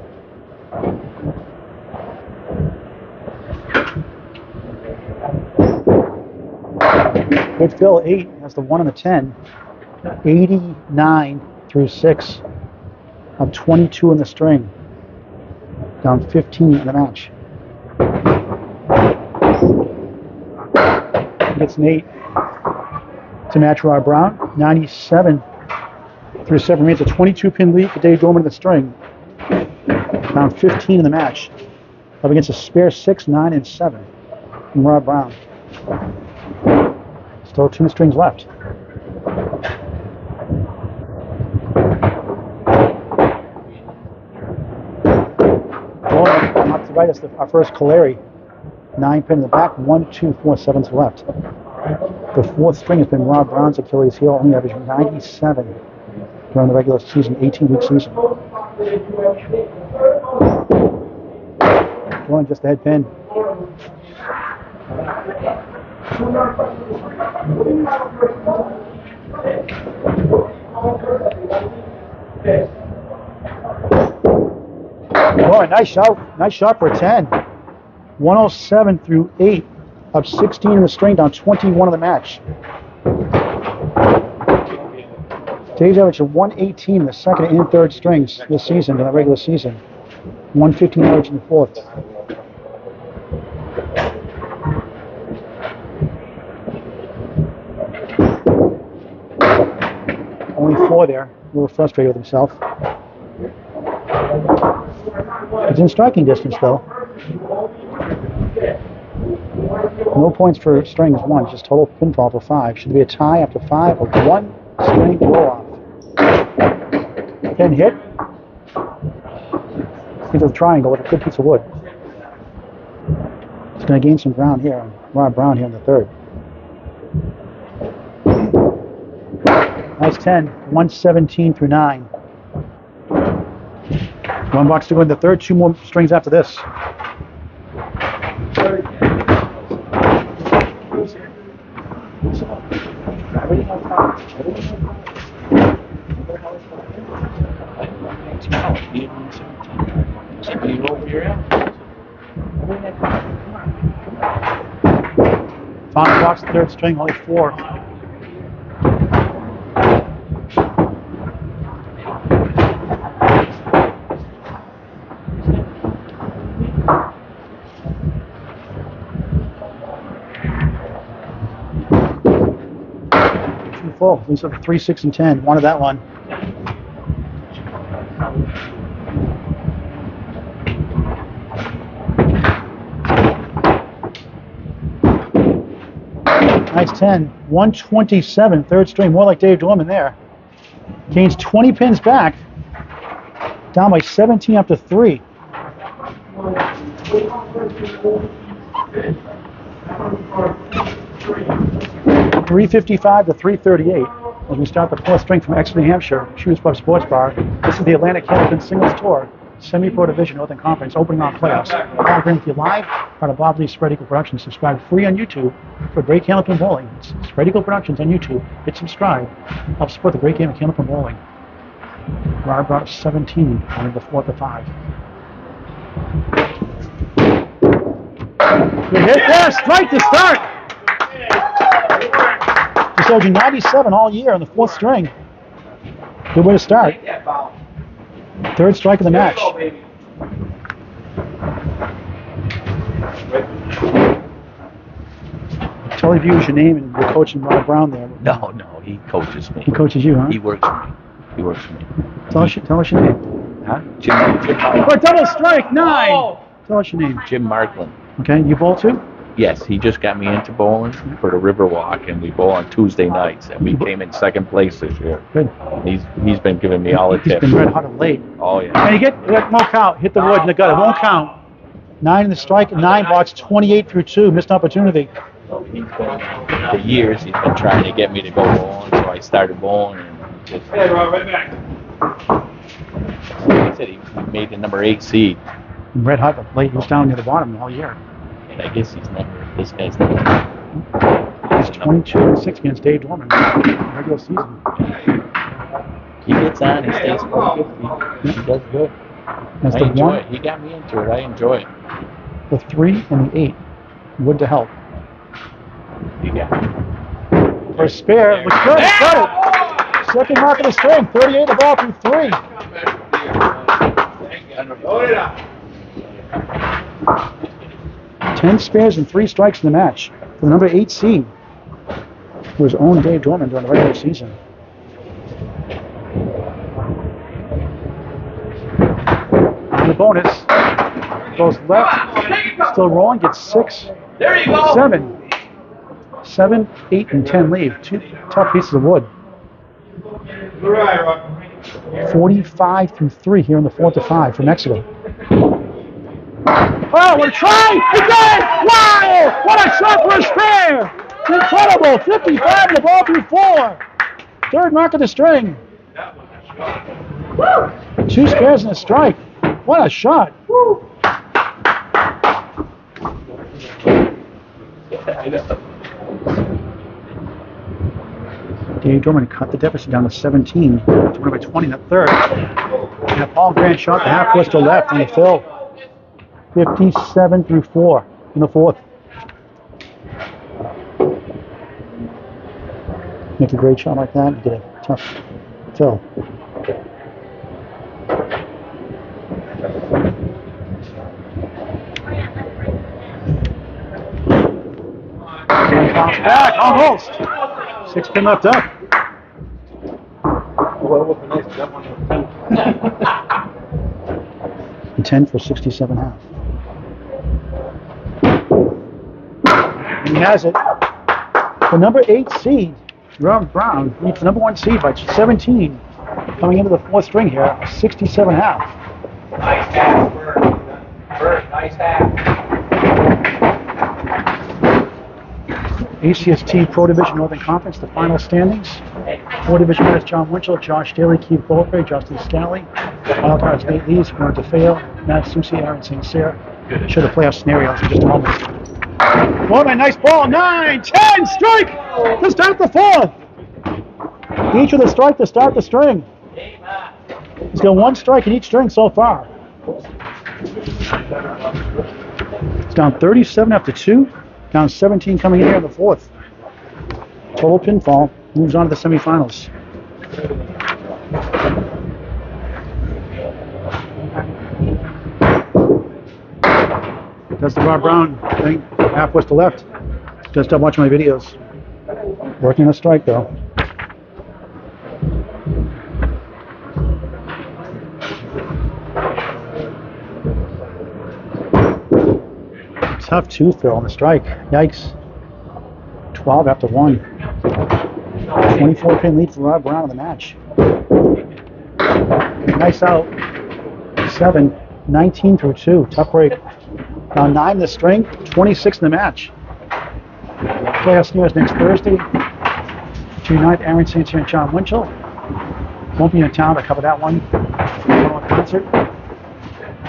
Good fill, 8 has the 1 and the 10. 89 through 6. Up 22 in the string. Down 15 in the match. Gets an 8 to match Rod Brown. 97 through 7 remains a 22-pin lead for Dave Dorman in the string. Down 15 in the match. Up against a spare 6, 9, and 7 from Rod Brown. Still 2 strings left. Off to right, that's our first Caleri. 9 pin in the back, 1, 2, 4, 7 to the left. The 4th string has been Rod Brown's Achilles heel, only averaging 97 during the regular season, 18-week season. Going just a head pin. Oh, nice shot for a 10. 107 through 8, up 16 in the string, down 21 in the match. Dave's average of 118 in the second and third strings this season, in the regular season. 115 average in the fourth. Only 4 there. A little frustrated with himself. It's in striking distance, though. No points for strings 1, just total pinfall for 5. Should be a tie after 5 or 1 string roll off. 10 hit. He's a triangle with a good piece of wood. He's going to gain some ground here. Rod Brown here in the third. Nice 10. 117 through 9. 1 box to go in the third. 2 more strings after this. Final box, third string, only 4. Full. These are 3, 6, and 10. Wanted that one. Nice 10. 127, third string, more like Dave Dorman there. Gains 20 pins back. Down by 17 up to 3. 355 to 338 as we start the fourth string from Exeter, New Hampshire, Shooters Pub Sports Bar. This is the Atlantic Candlepin Singles Tour, Semi-Pro Division Northern Conference, opening round playoffs. I'll bring with you live, part of Bob Lee's Spread Eagle Productions. Subscribe free on YouTube for great Candlepin bowling. It's Spread Eagle Productions on YouTube. Hit subscribe. Help support the great game of Candlepin bowling. Rob brought 17 on the 4th to 5. Good hit there, strike to start. Just owed you 97 all year on the 4th string. Good way to start. Third strike of the match. Tell if you use your name and you're coaching Rod Brown there. No, he coaches me. He coaches you, huh? He works for me. He works for me. Tell us your name. Huh? Jim For a double strike, 9. Oh. Tell us your name. Jim Markland. Okay, you bowl too? Yes, he just got me into bowling for the Riverwalk, and we bowl on Tuesday nights, and we came in second place this year. Good. He's been giving me all the tips. He's been red hot of late. Oh yeah. And you won't count. Hit the wood in the gut. It won't count. 9 in the strike, 9 blocks, 28 through 2. Missed opportunity. He's been, for years, he's been trying to get me to go bowling, so I started bowling, and just. Hey, Rob, right back. Like I said, he made the number 8 seed. Red hot of late. He was down near the bottom all year. And I guess this guy's never. He's 22-6 against Dave Dorman regular season. He gets on, he stays focused, he does good. That's I the enjoy 1, it. He got me into it. I enjoy it. the 3, and the 8. Wood to help. You got it. For a spare, looks good. Got it. Second mark of the string. 38 the ball through 3. Load it up. 10 spares and 3 strikes in the match for the number 8 seed, who was owned Dave Dorman during the regular season. And the bonus goes left, still rolling, gets 6, There you go. 7, 8, and 10 leave. 2 tough pieces of wood. All right, Rob. 45 through 3 here in the 4th to 5 from Exeter. Oh, what a try! Again! Wow! What a shot for a spare! Incredible! 55 and the ball through 4. Third mark of the string. 2 spares and a strike. What a shot! Dave Dorman cut the deficit down to 17. To win by 20 in the 3rd. And a Paul Grant shot the half course to left on the fill. 57 through 4 in the 4th. Make a great shot like that, you get a tough fill. And bounce back, almost. 6 pin left up. And 10 for 67.5. He has it. The number 8 seed, Rob Brown, beats the number 1 seed by 17. Coming into the 4th string here, 67.5. Nice half, Bert. Nice half. ACST Pro Division Northern Conference, the final standings. 4 division winners: John Winchell, Josh Daly, Keith Bulfrey, Justin Scally. Wild cards: Nate Lees, Bernard DeFeo, Matt Susi, Aaron St. Cyr. Show the playoff scenarios in just a moment. Dorman, nice ball. 9, 10, strike to start the 4th. Each with a strike to start the string. He's got 1 strike in each string so far. It's down 37 after 2. Down 17 coming in here in the 4th. Total pinfall. Moves on to the semifinals. Does the Rob Brown thing. Half west to left. Just stop watching my videos. Working a strike though. Tough tooth fill on the strike. Yikes. 12 after 1. 24-pin lead for Rod Brown in the match. Nice out. 7, 19 through 2. Tough break. Now 9 in the string, 26 in the match. Playoff Sneers next Thursday. June 9th, Aaron St. Cyr and John Winchell. Won't be in town to cover that one. Concert.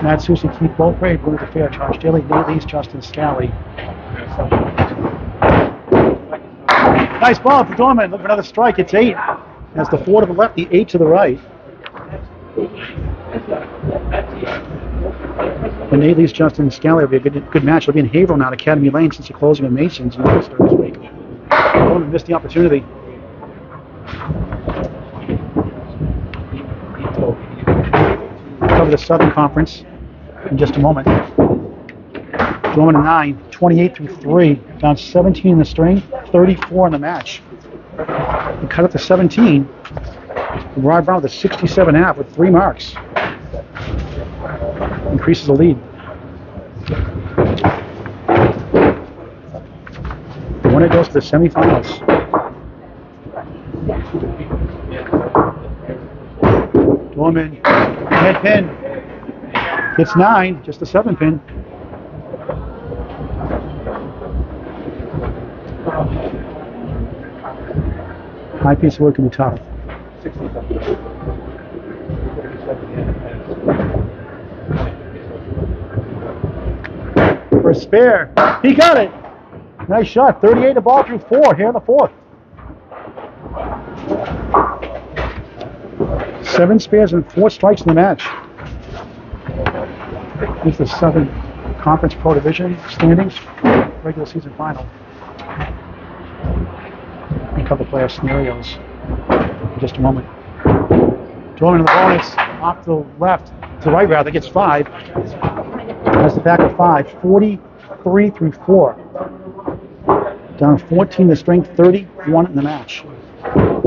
Matt Susie, Keith Beaupre, Bruno DeFair, Josh Daly, Nate Lees, Justin Scally. Nice ball for Dorman. Look for another strike. It's 8. That's the 4 to the left, the 8 to the right. And Nate Lees, Justin Scally will be a good match. It'll be in Haverhill now at Academy Lane since the closing of Mason's in Exeter this week. Dorman missed the opportunity. Cover the Southern Conference in just a moment. Dorman 9, 28 through 3, down 17 in the string, 34 in the match. We cut it to 17. Rod Brown with a 67.5 with 3 marks. Increases the lead. The winner goes to the semifinals. Dorman, head pin. Hits 9, just a 7 pin. High piece of wood can be tough. For a spare. He got it. Nice shot. 38 to ball through 4 here in the 4th. 7 spares and 4 strikes in the match. Here's the Southern Conference Pro Division standings, regular season final. A couple playoff scenarios in just a moment. Dorman in the bonus, off to the left, to the right rather, gets 5. That's the back of 5, 43 through 4. Down 14 in the string, 31 in the match. Going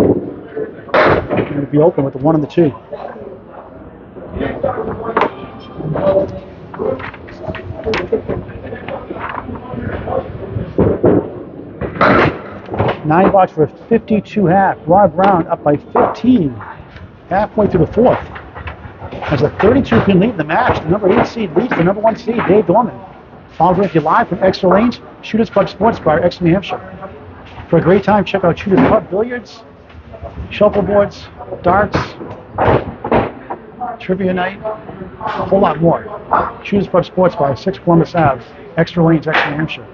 to be open with the 1 and the 2. $9 for a 52.5. Rod Brown up by 15, halfway through the 4th. Has a 32-pin lead in the match. The number 8 seed leads the number 1 seed, Dave Dorman. Following with you live from Exeter Lanes, Shooters Pub Sports Bar, Exeter, New Hampshire. For a great time, check out Shooters Pub Billiards, shuffleboards, darts, trivia night, a whole lot more. Shooters Pub Sports Bar, 6 Columbus Ave, Exeter Lanes, Exeter, New Hampshire.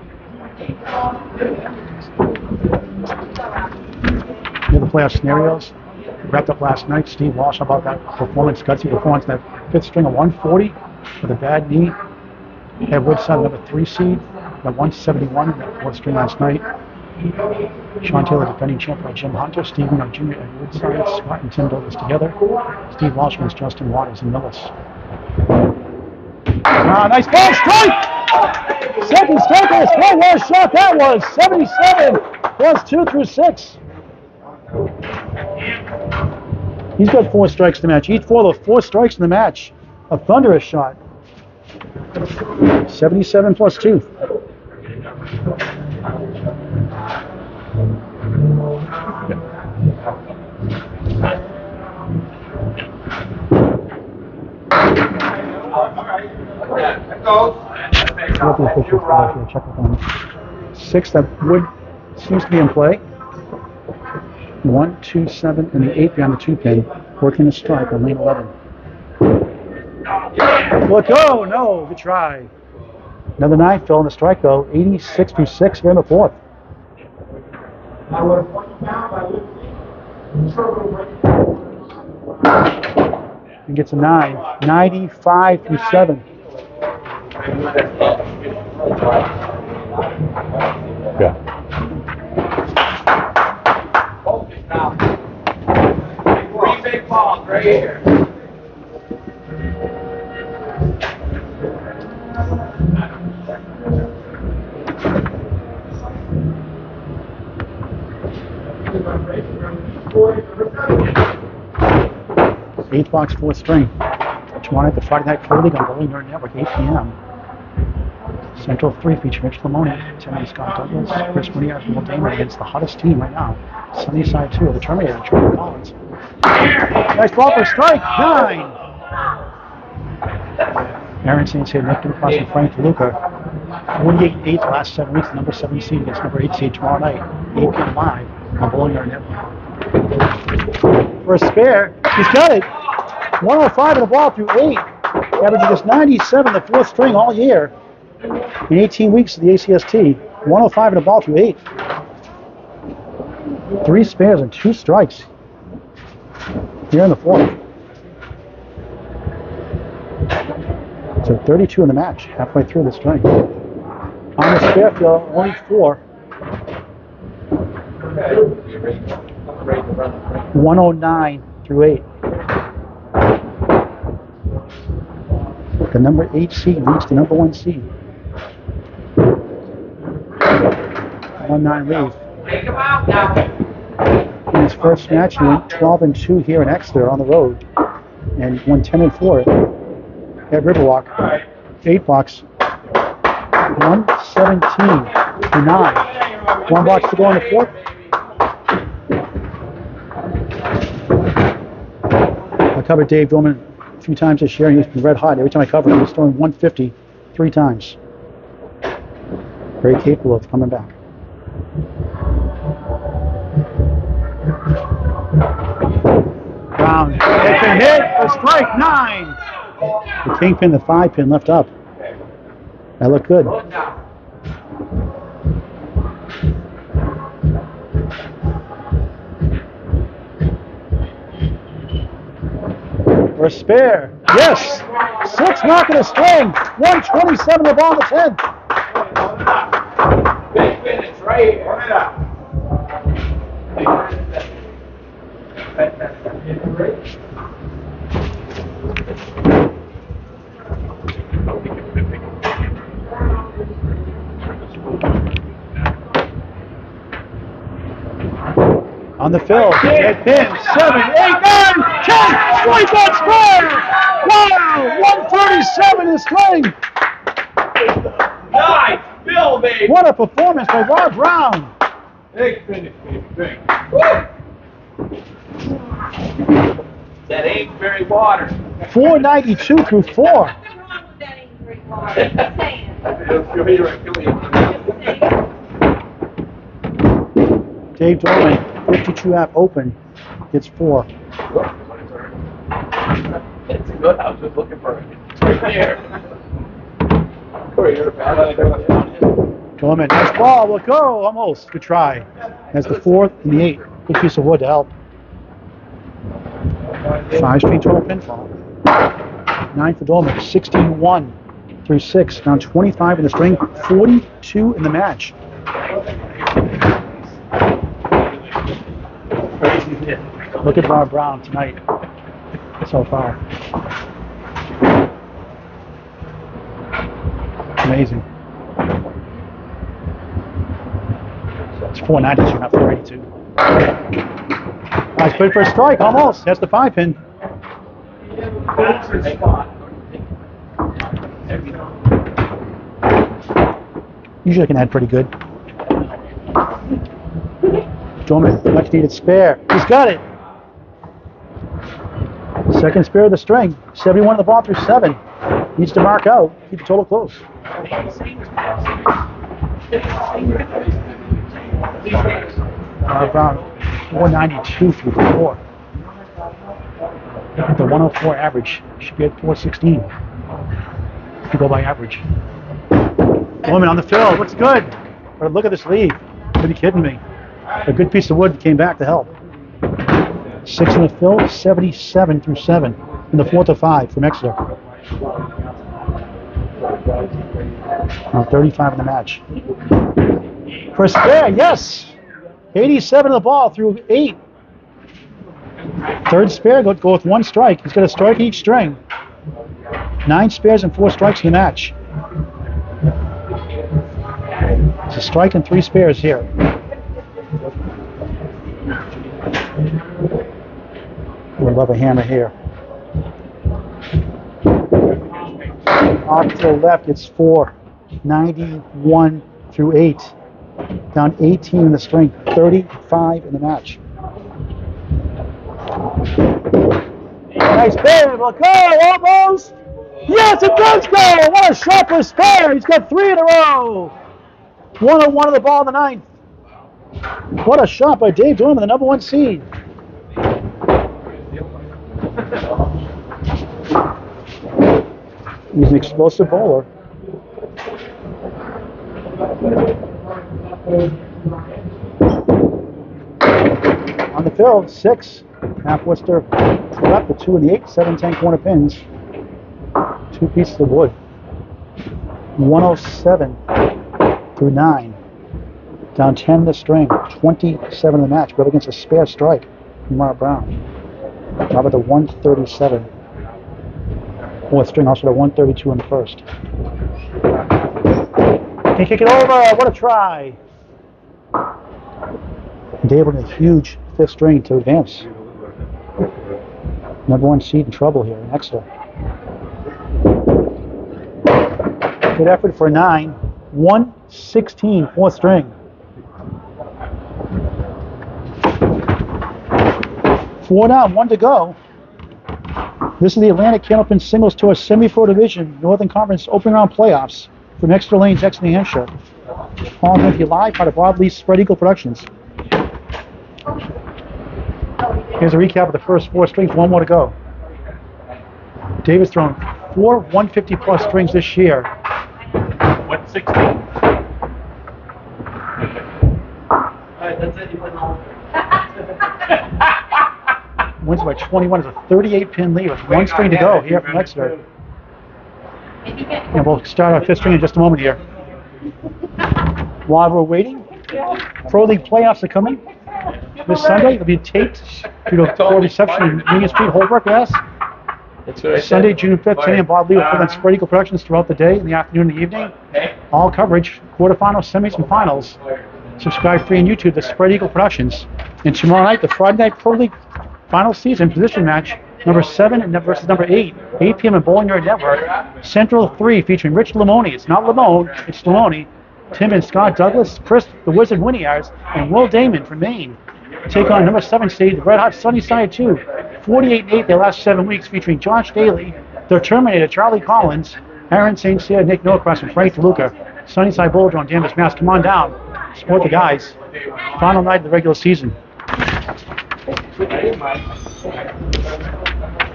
Here are the playoff scenarios. Wrapped up last night. Steve Walsh, how about that performance, gutsy performance, that 5th string of 140 with a bad knee. Had Woodside, number 3 seed, at 171 in that 4th string last night. Sean Taylor, defending champion Jim Hunter, Steve Wiener Jr. at Woodside, Scott and Tim Douglas together. Steve Walsh against Justin Waters and Millis. Nice ball, strike! Second strike on his foot. What a shot that was! 77 plus 2 through 6. He's got 4 strikes in the match. Each 4 of the 4 strikes in the match. A thunderous shot. 77 plus 2. Check with them. 6 that wood seems to be in play. 1, 2, 7, and the 8 behind the 2 pin, working the strike on lane 11. Look, oh no, good try. Another 9 fill in the strike though, 86 through 6 here in the 4th. He gets a 9, 95 through 7. Yeah. Three big balls right here. Eighth box, 4th string. Tomorrow night, the Friday Night Pro League on Bowling Nerd Network, 8 p.m. Central 3 feature Mitch Lamoni, Timothy Scott Douglas, Chris Munoz, and Will Damon against the hottest team right now. Sunnyside 2 of the Terminator, Charlie Collins. Nice ball for strike, 9. Aaron St. Cyr, Nick Ducross, and Frank DeLuca. 48-8 the last 7 weeks, number 7 seed against number 8 seed tomorrow night, 8 p.m. live on Bowling Yard Network. For a spare, he's got it. 105 in the ball through 8. Averaging just 97, the 4th string all year. In 18 weeks of the ACST, 105 in the ball through 8. 3 spares and 2 strikes here in the 4th. So 32 in the match, halfway through the string. On the spare field, only 4. 109 through 8. The number 8 seed beats the number 1 seed. 1-9 lead. In his first match, he went 12-2 here in Exeter on the road, and won 10-4 at Riverwalk. 8 box, 117-9. 1 box to go in the 4th. I covered Dave Dorman a few times this year, and he's been red hot. Every time I cover him, he's throwing 150 3 times. Very capable of coming back. Brown, it's been hit for strike 9. The kingpin, the 5-pin left up. That looked good. For a spare. Yes! 6 knocking a string. 127 the ball in the 10th. Big finish right here. On the fill, 8 pins, 7, 8, 9, 10, strike that square! Wow, 137 is string! Nice, Bill, baby. What a performance by Rob Brown! Big finish, big. That Amesbury water. 492 through 4. Nothing wrong with that Amesbury water. Just saying. Dave Dorman, 52 app open, gets 4. It's good. I was just looking for it. It's right there. Dorman, nice ball, we'll go, almost, good try. That's the 4th and the 8th. Good piece of wood to help. 5-string total pinfall. 9 for Dorman, 16-1 through 6. Down 25 in the string, 42 in the match. Look at Bob Brown tonight so far. Amazing. It's 492, not 482. Nice put for a strike, almost. That's the 5-pin. Usually can add pretty good. Dorman, much needed spare. He's got it. Second spare of the string. 71 of the ball through 7. Needs to mark out. Keep the total close. Brown, 492 through 4. The 104 average should be at 416. If you go by average. Dorman on the fill. Looks good. But look at this lead. Are you kidding me? A good piece of wood came back to help. 6 in the fill, 77 through 7 in the 4th of 5 from Exeter. Now 35 in the match. For a spare, yes! 87 in the ball through 8. 3rd spare, go with 1 strike. He's got a strike each string. 9 spares and 4 strikes in the match. It's a strike and 3 spares here. We'll love a hammer here. Off to the left, it's 4. 91 through 8. Down 18 in the string, 35 in the match. Nice spare, look, almost! Yes, it does go! What a sharper spare! He's got 3 in a row! 101 of the ball in the 9th. What a shot by Dave Dorman, the number 1 seed. He's an explosive bowler. On the field, 6. Half Worcester left, the 2 and the 8, 7-10 corner pins. 2 pieces of wood. 107 through 9. Down 10 in the string, 27 in the match. Go up against a spare strike from Mark Brown. How about the 137? 4th string, also the 132 in the first. Can kick it over, what a try. Dave with a huge 5th string to advance. Number 1 seed in trouble here in Exeter. Good effort for 9. 116, 4th string. 4 down, 1 to go. This is the Atlantic Candlepin Singles Tour SemiPro Division Northern Conference Opening Round Playoffs from Exeter Lanes-Exeter, New Hampshire. Paul with you live, part of Bob Lee's Spread Eagle Productions. Here's a recap of the first 4 strings, 1 more to go. Dave has thrown 4 150 plus strings this year. 160. Wins by 21 is a 38-pin lead with 1 string to go here from Exeter. And we'll start our 5th string in just a moment here. While we're waiting, Pro League playoffs are coming this Sunday. It'll be taped due to poor reception in Union Street, Holbrook, yes. That's what I Sunday, said. June 5th, 10 a.m. Bob Lee will put on Spread Eagle Productions throughout the day, in the afternoon, and the evening. All coverage, quarterfinals, semis, and finals. Subscribe free on YouTube to Spread Eagle Productions. And tomorrow night, the Friday Night Pro League final season position match, number 7 versus number 8, 8 p.m. on Bowling Yard Network. Central 3 featuring Rich Lamoni. It's not Lamone, it's Lamoni. Tim and Scott Douglas, Chris the Wizard Winiards, and Will Damon from Maine take on number 7 seed, the Red Hot Sunnyside 2. 48-8 their last 7 weeks, featuring Josh Daly, the Terminator, Charlie Collins, Aaron St. Cyr, Nick Norcross, and Frank DeLuca. Sunnyside Boulder on Danvers, Mass. Come on down. Support the guys. Final night of the regular season.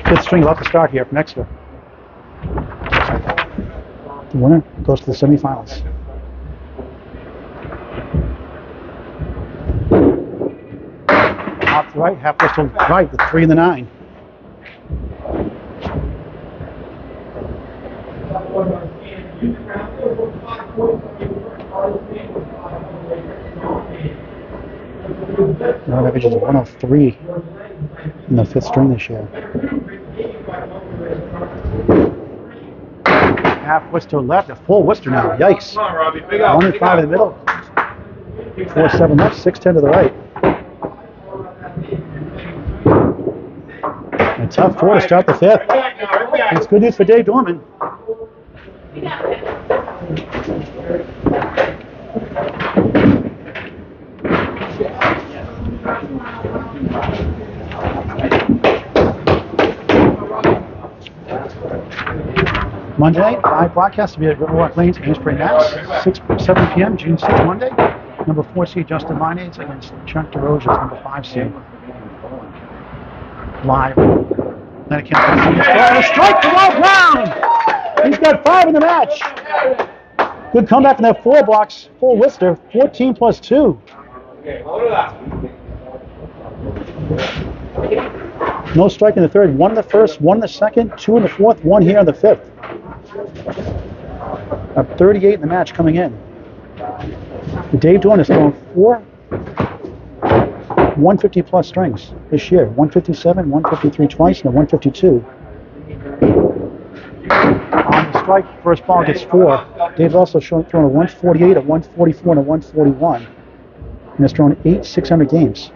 5th string about to start here from Exeter. The winner goes to the semifinals. Off to the right, half to the right, the 3 and the 9. Now averages 103 in the 5th string this year. Half Worcester left, a full Worcester now. Yikes. Come on, Robbie. Big up. 105 in the middle. 4-7 left, 6-10 to the right. A tough 4 to start the 5th. It's good news for Dave Dorman. Monday night, live broadcast will be at Riverwalk Lanes, Amesbury, Mass. 7 p.m., June 6th, Monday. Number 4 seed Justin Linades against Chuck DeRozier, number 5 seed. Live. Then it comes a strike to Mark Brown! He's got 5 in the match. Good comeback from that 4 box. Full Worcester, 14 plus 2. Okay, hold it up. No strike in the 3rd. 1 in the 1st, 1 in the 2nd, 2 in the 4th, 1 here in the 5th. Up 38 in the match coming in. Dave Dorman has thrown 4 150 plus strings this year. 157, 153 twice, and a 152. On the strike, first ball gets 4. Dave's also thrown a 148, a 144, and a 141. And has thrown 8 600 games.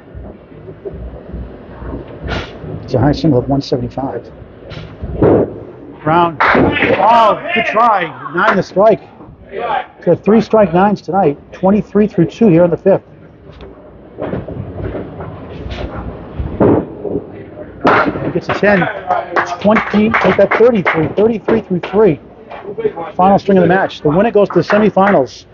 It's a high single of 175. Brown. Oh, good try. 9 the strike. He's got 3 strike 9s tonight, 23 through 2 here in the 5th. He gets a 10, 20, take that 33 through 3. Final string of the match. The winner goes to the semifinals.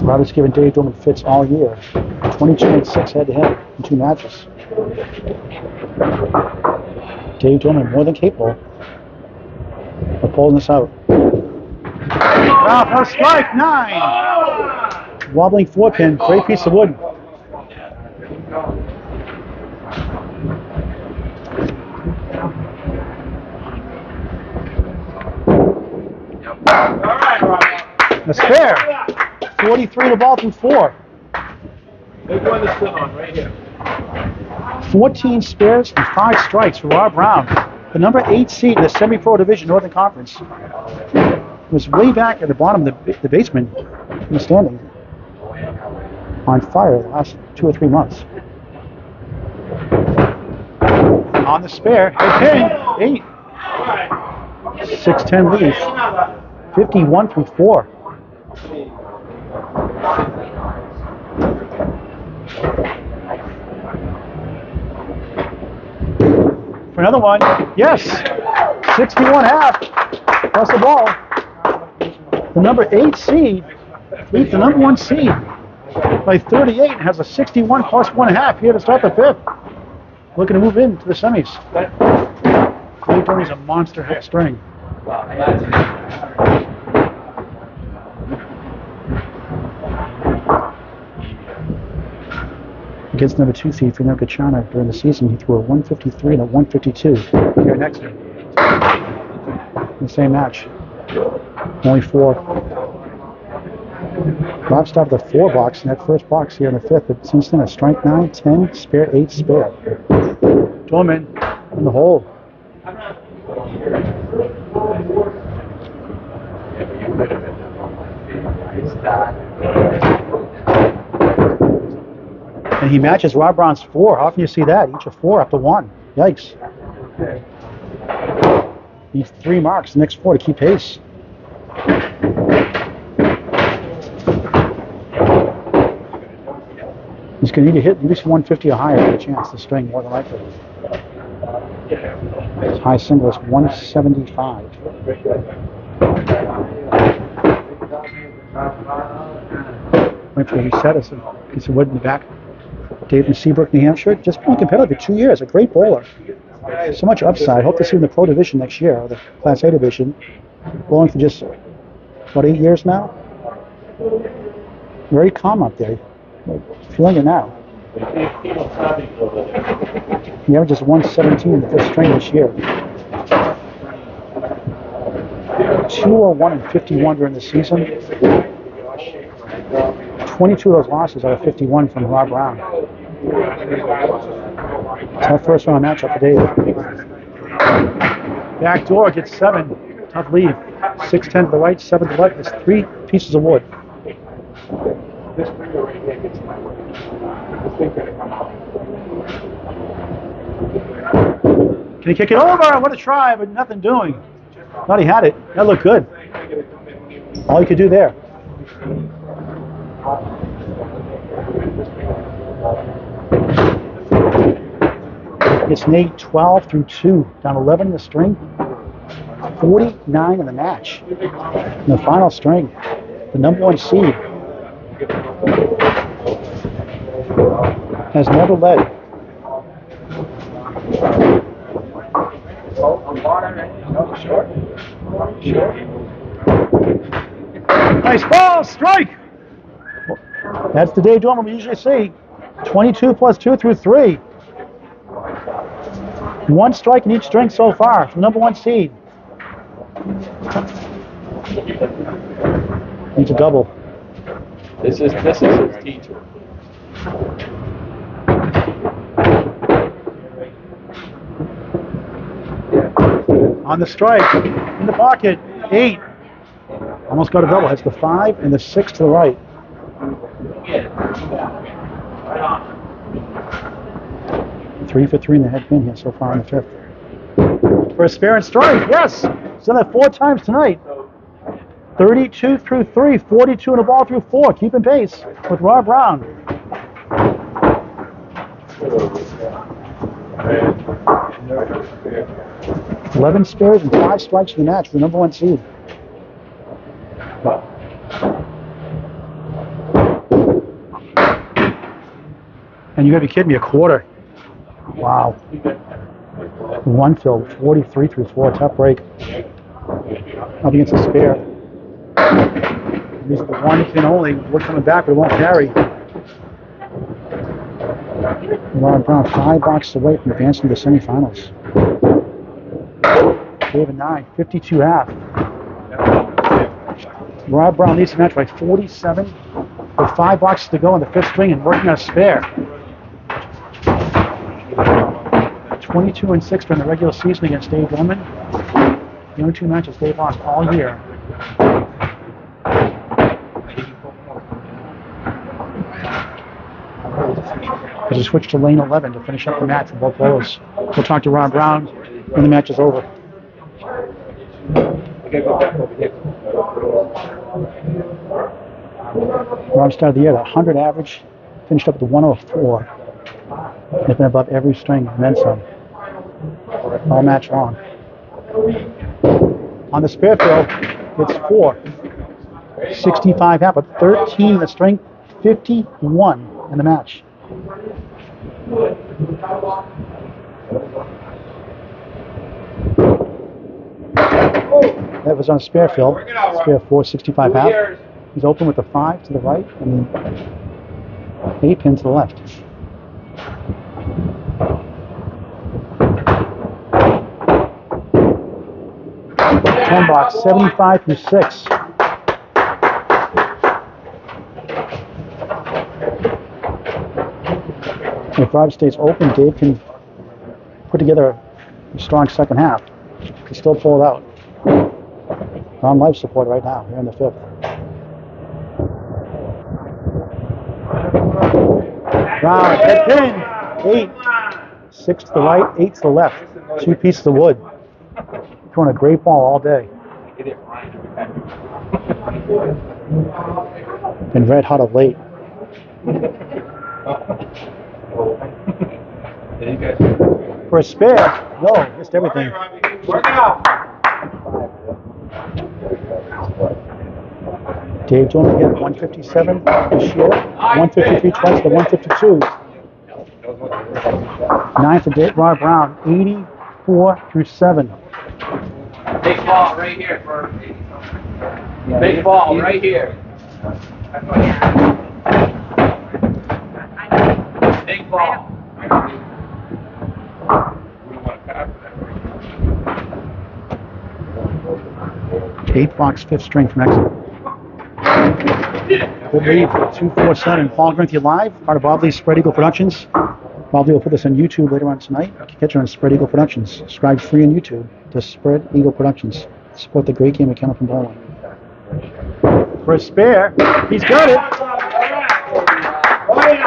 Robert's given Dave Dorman fits all year. 22-6 head-to-head in 2 matches. Dave Dorman more than capable of pulling this out. For strike 9. Wobbling 4-pin, great piece of wood. The spare. 43 to ball through 4. Big one to sit on right here. 14 spares and 5 strikes for Rob Brown. The number 8 seed in the SemiPro Division Northern Conference. Was way back at the bottom of the basement in the standing. On fire the last 2 or 3 months. On the spare, head pin, 8. 6-10 lead. 51 through 4. For another one, yes, 61.5 plus the ball. The number 8 seed beat the number 1 seed by 38 and has a 61 plus 1.5 here to start the 5th. Looking to move into the semis. Dave Dorman's a monster head string. Against number 2 seed Fernando Cachana during the season, he threw a 153 and a 152 here next to him. In the same match. Only 4. Rob started the 4 box in that first box here in the 5th, but since then a strike 9, 10, spare 8, spare. Dorman in the hole. And he matches Rob Brown's 4. How often do you see that? Each a 4 up to 1. Yikes. Needs 3 marks, the next 4 to keep pace. He's going to need to hit at least 150 or higher for a chance to string, more than likely. His high single is 175. Wait for the reset. Gets a wood in the back. Dave from Seabrook, New Hampshire. Just been competitive for 2 years. A great bowler. So much upside. Hope to see him in the Pro Division next year, or the Class A Division. Bowling for just, what, 8 years now? Very calm up there. Feeling it now. He averages 117 in the 5th string this year. 201 and 51 during the season. 22 of those losses out of 51 from Rob Brown. Tough first round matchup today. Back door gets 7. Tough lead. 6-10 to the right, 7 to the left. It's 3 pieces of wood. Can he kick it over? What a try, but nothing doing. Thought he had it. That looked good. All he could do there. It's Nate 12 through 2, down 11 in the string, 49 in the match. In the final string, the number 1 seed has never led. Nice ball, strike! That's the Dave Dorman we usually see. 22 plus 2 through 3. 1 strike in each string so far from number 1 seed. Needs a double. This is his teacher. On the strike, in the pocket, 8. Almost got a double. Has the 5 and the 6 to the right. 3 for 3 in the head pin here so far in the 5th. For a spare and strike, yes. He's done that 4 times tonight. 32 through 3, 42 in the ball through 4. Keeping pace with Rob Brown. $11 spares and 5 strikes for the match for the number 1 seed. And you gotta be kidding me, a quarter. Wow. 1 fill, 43 through 4, tough break. Up against a spare. These are the 1 pin only. We're coming back, but it won't carry. Rob Brown 5 boxes away from advancing to the semifinals. David 9, 52 half. Rob Brown leads the match by 47 with 5 boxes to go in the 5th string and working on a spare. 22-6 during the regular season against Dave Dorman. The only 2 matches Dave lost all year. As we switch to lane 11 to finish up the match for both bowlers. We'll talk to Rob Brown when the match is over. Rob started the year at 100 average, finished up at the 104. They've been above every string and then some. All match long. On the spare field, it's 4. 65 half, but 13 in the string, 51 in the match. That was on spare field. Spare 4, 65 half. He's open with the 5 to the right and the 8 pin to the left. Ten box, 75 through 6. If Rob stays open, Dave can put together a strong second half. He can still pull it out. We're on life support right now, here in the 5th. Round, head pin, 8. 6 to the right, 8 to the left. 2 pieces of wood. Throwing a great ball all day. Been red hot of late. For a spare, no, missed everything. Dave Dorman again, 157 this year, 153 twice to 152. 9 for Rob Brown, 84 through 7. Big ball right here for big ball right here. Big ball. 8 box, 5th string from Exeter. Good lead for 247. Paul Grant live, part of Bob Lee's Spread Eagle Productions. Bob Lee will put this on YouTube later on tonight. You can catch it on Spread Eagle Productions. Subscribe free on YouTube to Spread Eagle Productions. Support the great game of Candlepin bowling. For a spare, he's got it.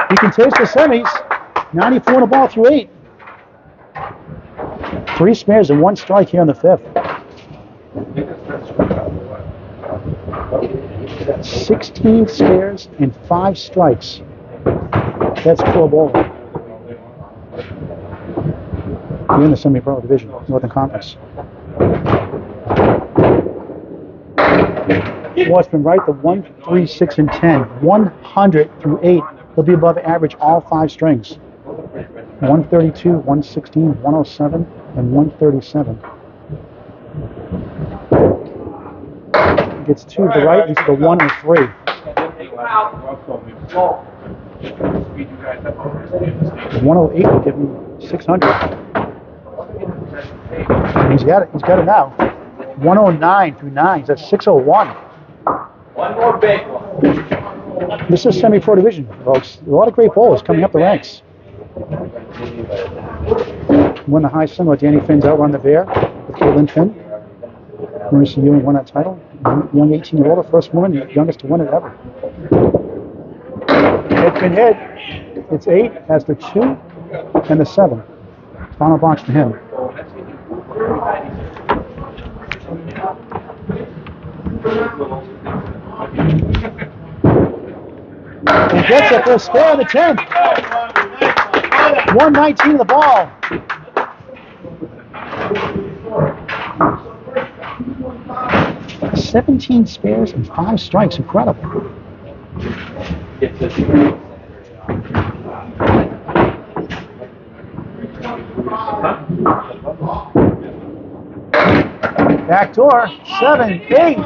He can taste the semis. 94 in the ball through 8. 3 spares and 1 strike here in the 5th. 16 spares and 5 strikes. That's pro bowling. You're in the SemiPro division, Northern Conference. What's been right, the 1, 3, 6, and 10. 100 through 8. He'll be above average all 5 strings. 132, 116, 107, and 137. Gets 2 to the right, he's the 1 and 3. 108 will give him 600. And he's got it now. 109 through 9, he's at 601. One more big one. This is Semi-Pro division, folks. A lot of great bowlers coming up the ranks. Won the high single with Danny Finn's outrun the bear with Caitlin Finn. Marissa Ewing won that title. Young 18-year-old, first woman, youngest to win it ever. Head pin head. It's 8, has the 2 and the 7. Final box for him. And gets it for a spare in the 10th. 119 to the ball. "17 spares and 5 strikes. Incredible." Backdoor, 7, 8.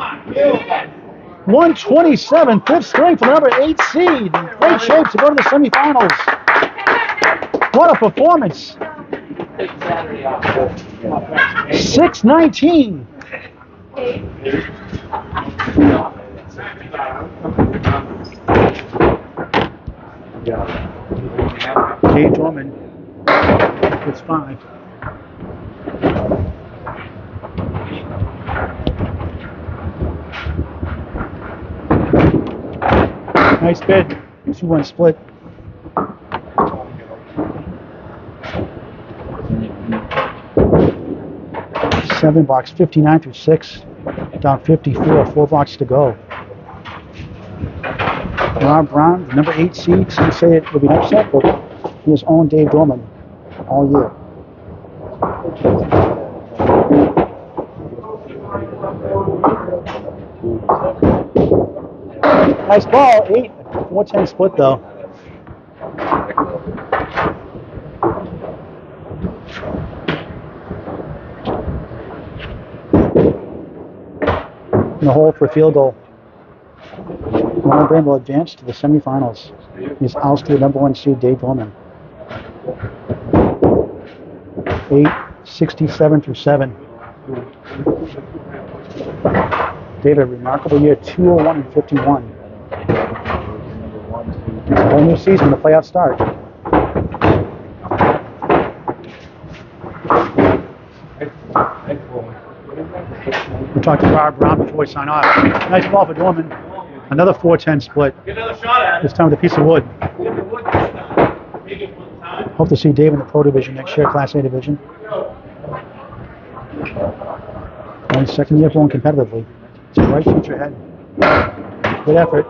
127, 5th string for the number 8 seed. In great shape to go to the semifinals. What a performance. 619. Dave Dorman gets 5. Nice bid. 2-1 split. Seven box, 59 through 6. Down 54, 4 blocks to go. Rob Brown, the number 8 seed. Some say it will be an upset, but he has owned Dave Dorman all year. Nice ball, 8, 4-10 split though. In the hole for a field goal. Ron Brand will advance to the semifinals. He's ousted the number 1 seed, Dave Dorman. 8, 67 through 7. David, remarkable year, 201 and 51. It's a whole new season, the playoffs start. We'll talk to Rob Brown before we sign off. Nice ball for Dorman. Another 4-10 split. This time with a piece of wood. Hope to see Dave in the Pro Division next year, Class A Division. Only second year bowling competitively. It's a bright future ahead. Good effort.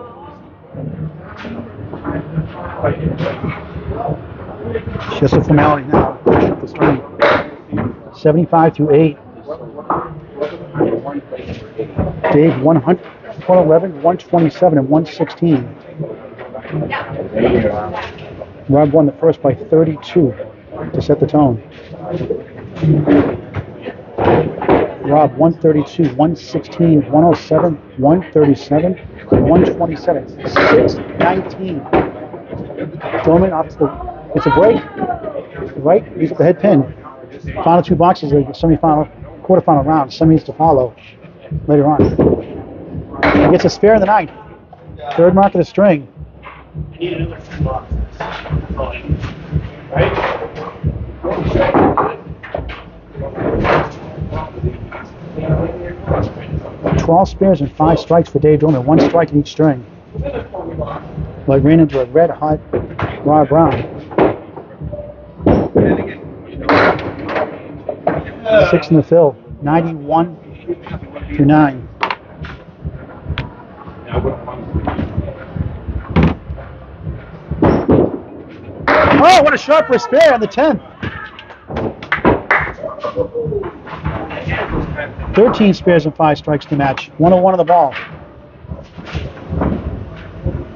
Just a formality now. The string. 75 through 8. Dave 100, 111, 127, and 116. Rob won the first by 32 to set the tone. Rob 132, 116, 107, 137, and 127. 619. Dorman off to the. It's a break. Right, he's at the head pin. Final 2 boxes of the semifinal, quarterfinal round. Semis to follow later on. He gets a spare in the 9th. 3rd mark of the string. You need another 2 boxes. Right? 12 spares and 5 strikes for Dave Dorman. 1 strike in each string. Like ran into a red hot Rob Brown. 6 in the fill. 91 to 9. Oh, what a shot for a spare on the 10th. 13 spares and 5 strikes to match. 101 on the ball.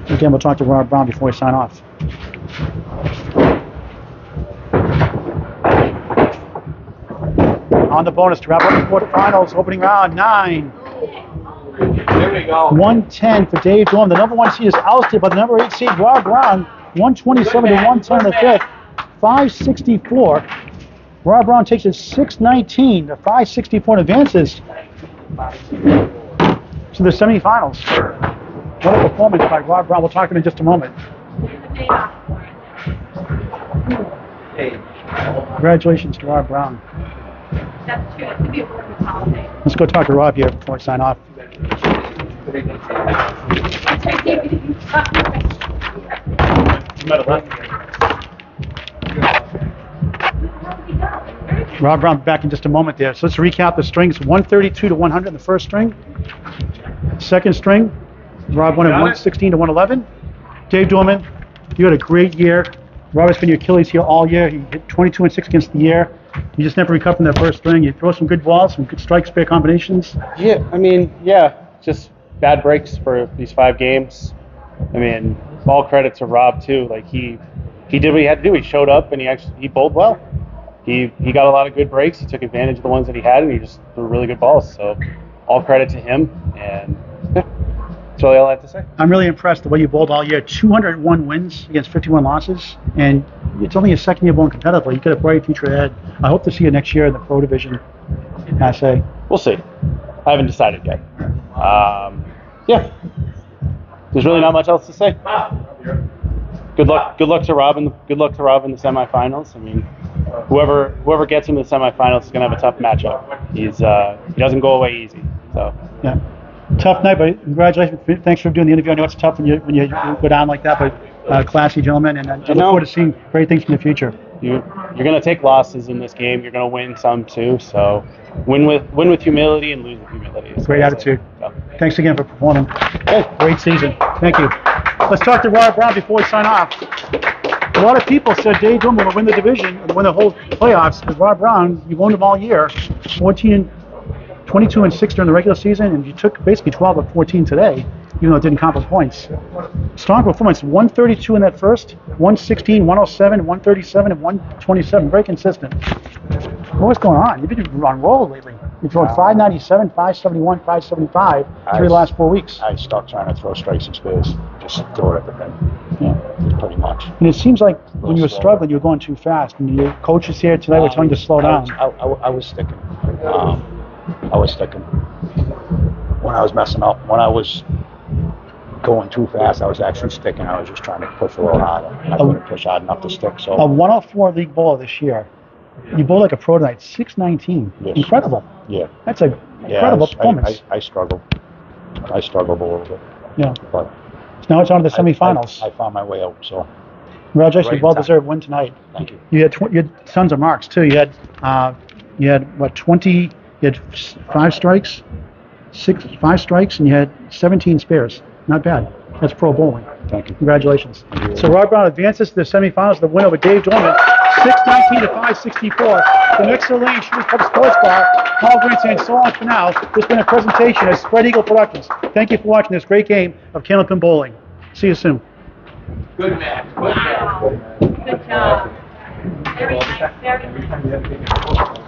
Again, we'll talk to Rob Brown before we sign off. On the bonus to wrap up the quarterfinals, opening round 9. There we go. 110 for Dave Dorman. The number 1 seed is ousted by the number 8 seed, Rob Brown. 127 to 110 in the 5th. 564. Rob Brown takes it 619 to 564 and advances to the semifinals. What a performance by Rob Brown. We'll talk to him in just a moment. Congratulations to Rob Brown. That's true. It could be a working holiday. Let's go talk to Rob here before we sign off. Rob Brown back in just a moment there. So let's recap the strings. 132 to 100 in the first string. Second string, Rob won at 116 to 111. Dave Dorman, you had a great year. Robert's been your Achilles here all year. He hit 22 and 6 against the year. You just never recovered from that first string. You throw some good balls, some good strike spare combinations. Yeah, I mean, just bad breaks for these 5 games. I mean, all credit to Rob too. Like he did what he had to do. He showed up and he bowled well. He got a lot of good breaks. He took advantage of the ones that he had, and he just threw really good balls. So all credit to him, and that's really all I have to say. I'm really impressed the way you bowled all year. 201 wins against 51 losses, and it's only your second year bowling competitively. You could have a bright future ahead. I hope to see you next year in the pro division in SA. We'll see. I haven't decided yet. There's really not much else to say. Good luck to Rob in the semifinals. I mean, whoever gets him to the semifinals is gonna have a tough matchup. He doesn't go away easy. So yeah, tough night, but congratulations. Thanks for doing the interview. I know it's tough when you go down like that, but classy gentlemen, and I look forward to seeing great things in the future. You're gonna take losses in this game. You're gonna win some too. So win with humility and lose with humility. Great attitude. So. Thanks again for performing. Great season. Thank you. Let's talk to Robert Brown before we sign off. A lot of people said Dave Dorman will win the division and win the whole playoffs. But Robert Brown, you've owned him all year. 22 and 6 during the regular season, and you took basically 12 of 14 today, even though it didn't count for points. Strong performance. 132 in that first, 116, 107, 137, and 127. Very consistent. What's going on? You've been on roll lately. You've thrown 597, 571, 575 through the last 4 weeks. I stopped trying to throw strikes and spares. Just throw it at the pin. Yeah. Pretty much. And it seems like when you were struggling, you were going too fast. And your coaches here tonight were telling you to slow down. I was sticking. I was sticking. When I was messing up, when I was going too fast, I was actually sticking. I was just trying to push a little harder. I couldn't push hard enough to stick. So a 104 league bowler this year. You bowled like a pro tonight, 619. Yes. Incredible. Yeah. That's an incredible performance. I struggled. I struggled a little bit. Yeah. But now it's on to the semifinals. I found my way out. So congratulations, well-deserved win tonight. Thank you. You had tons of marks too. You had what 20? You had 5 strikes, 5 strikes, and you had 17 spares. Not bad. That's pro bowling. Thank you. Congratulations. Thank you. So Rob Brown advances to the semifinals. The win over Dave Dorman, 619 to 564. The Exeter Lanes-Exeter Club Sports Bar. Paul Grant saying so long for now. This has been a presentation of Spread Eagle Productions. Thank you for watching this great game of Candlepin Bowling. See you soon. Good match. Wow. Good job. Very nice. Very nice.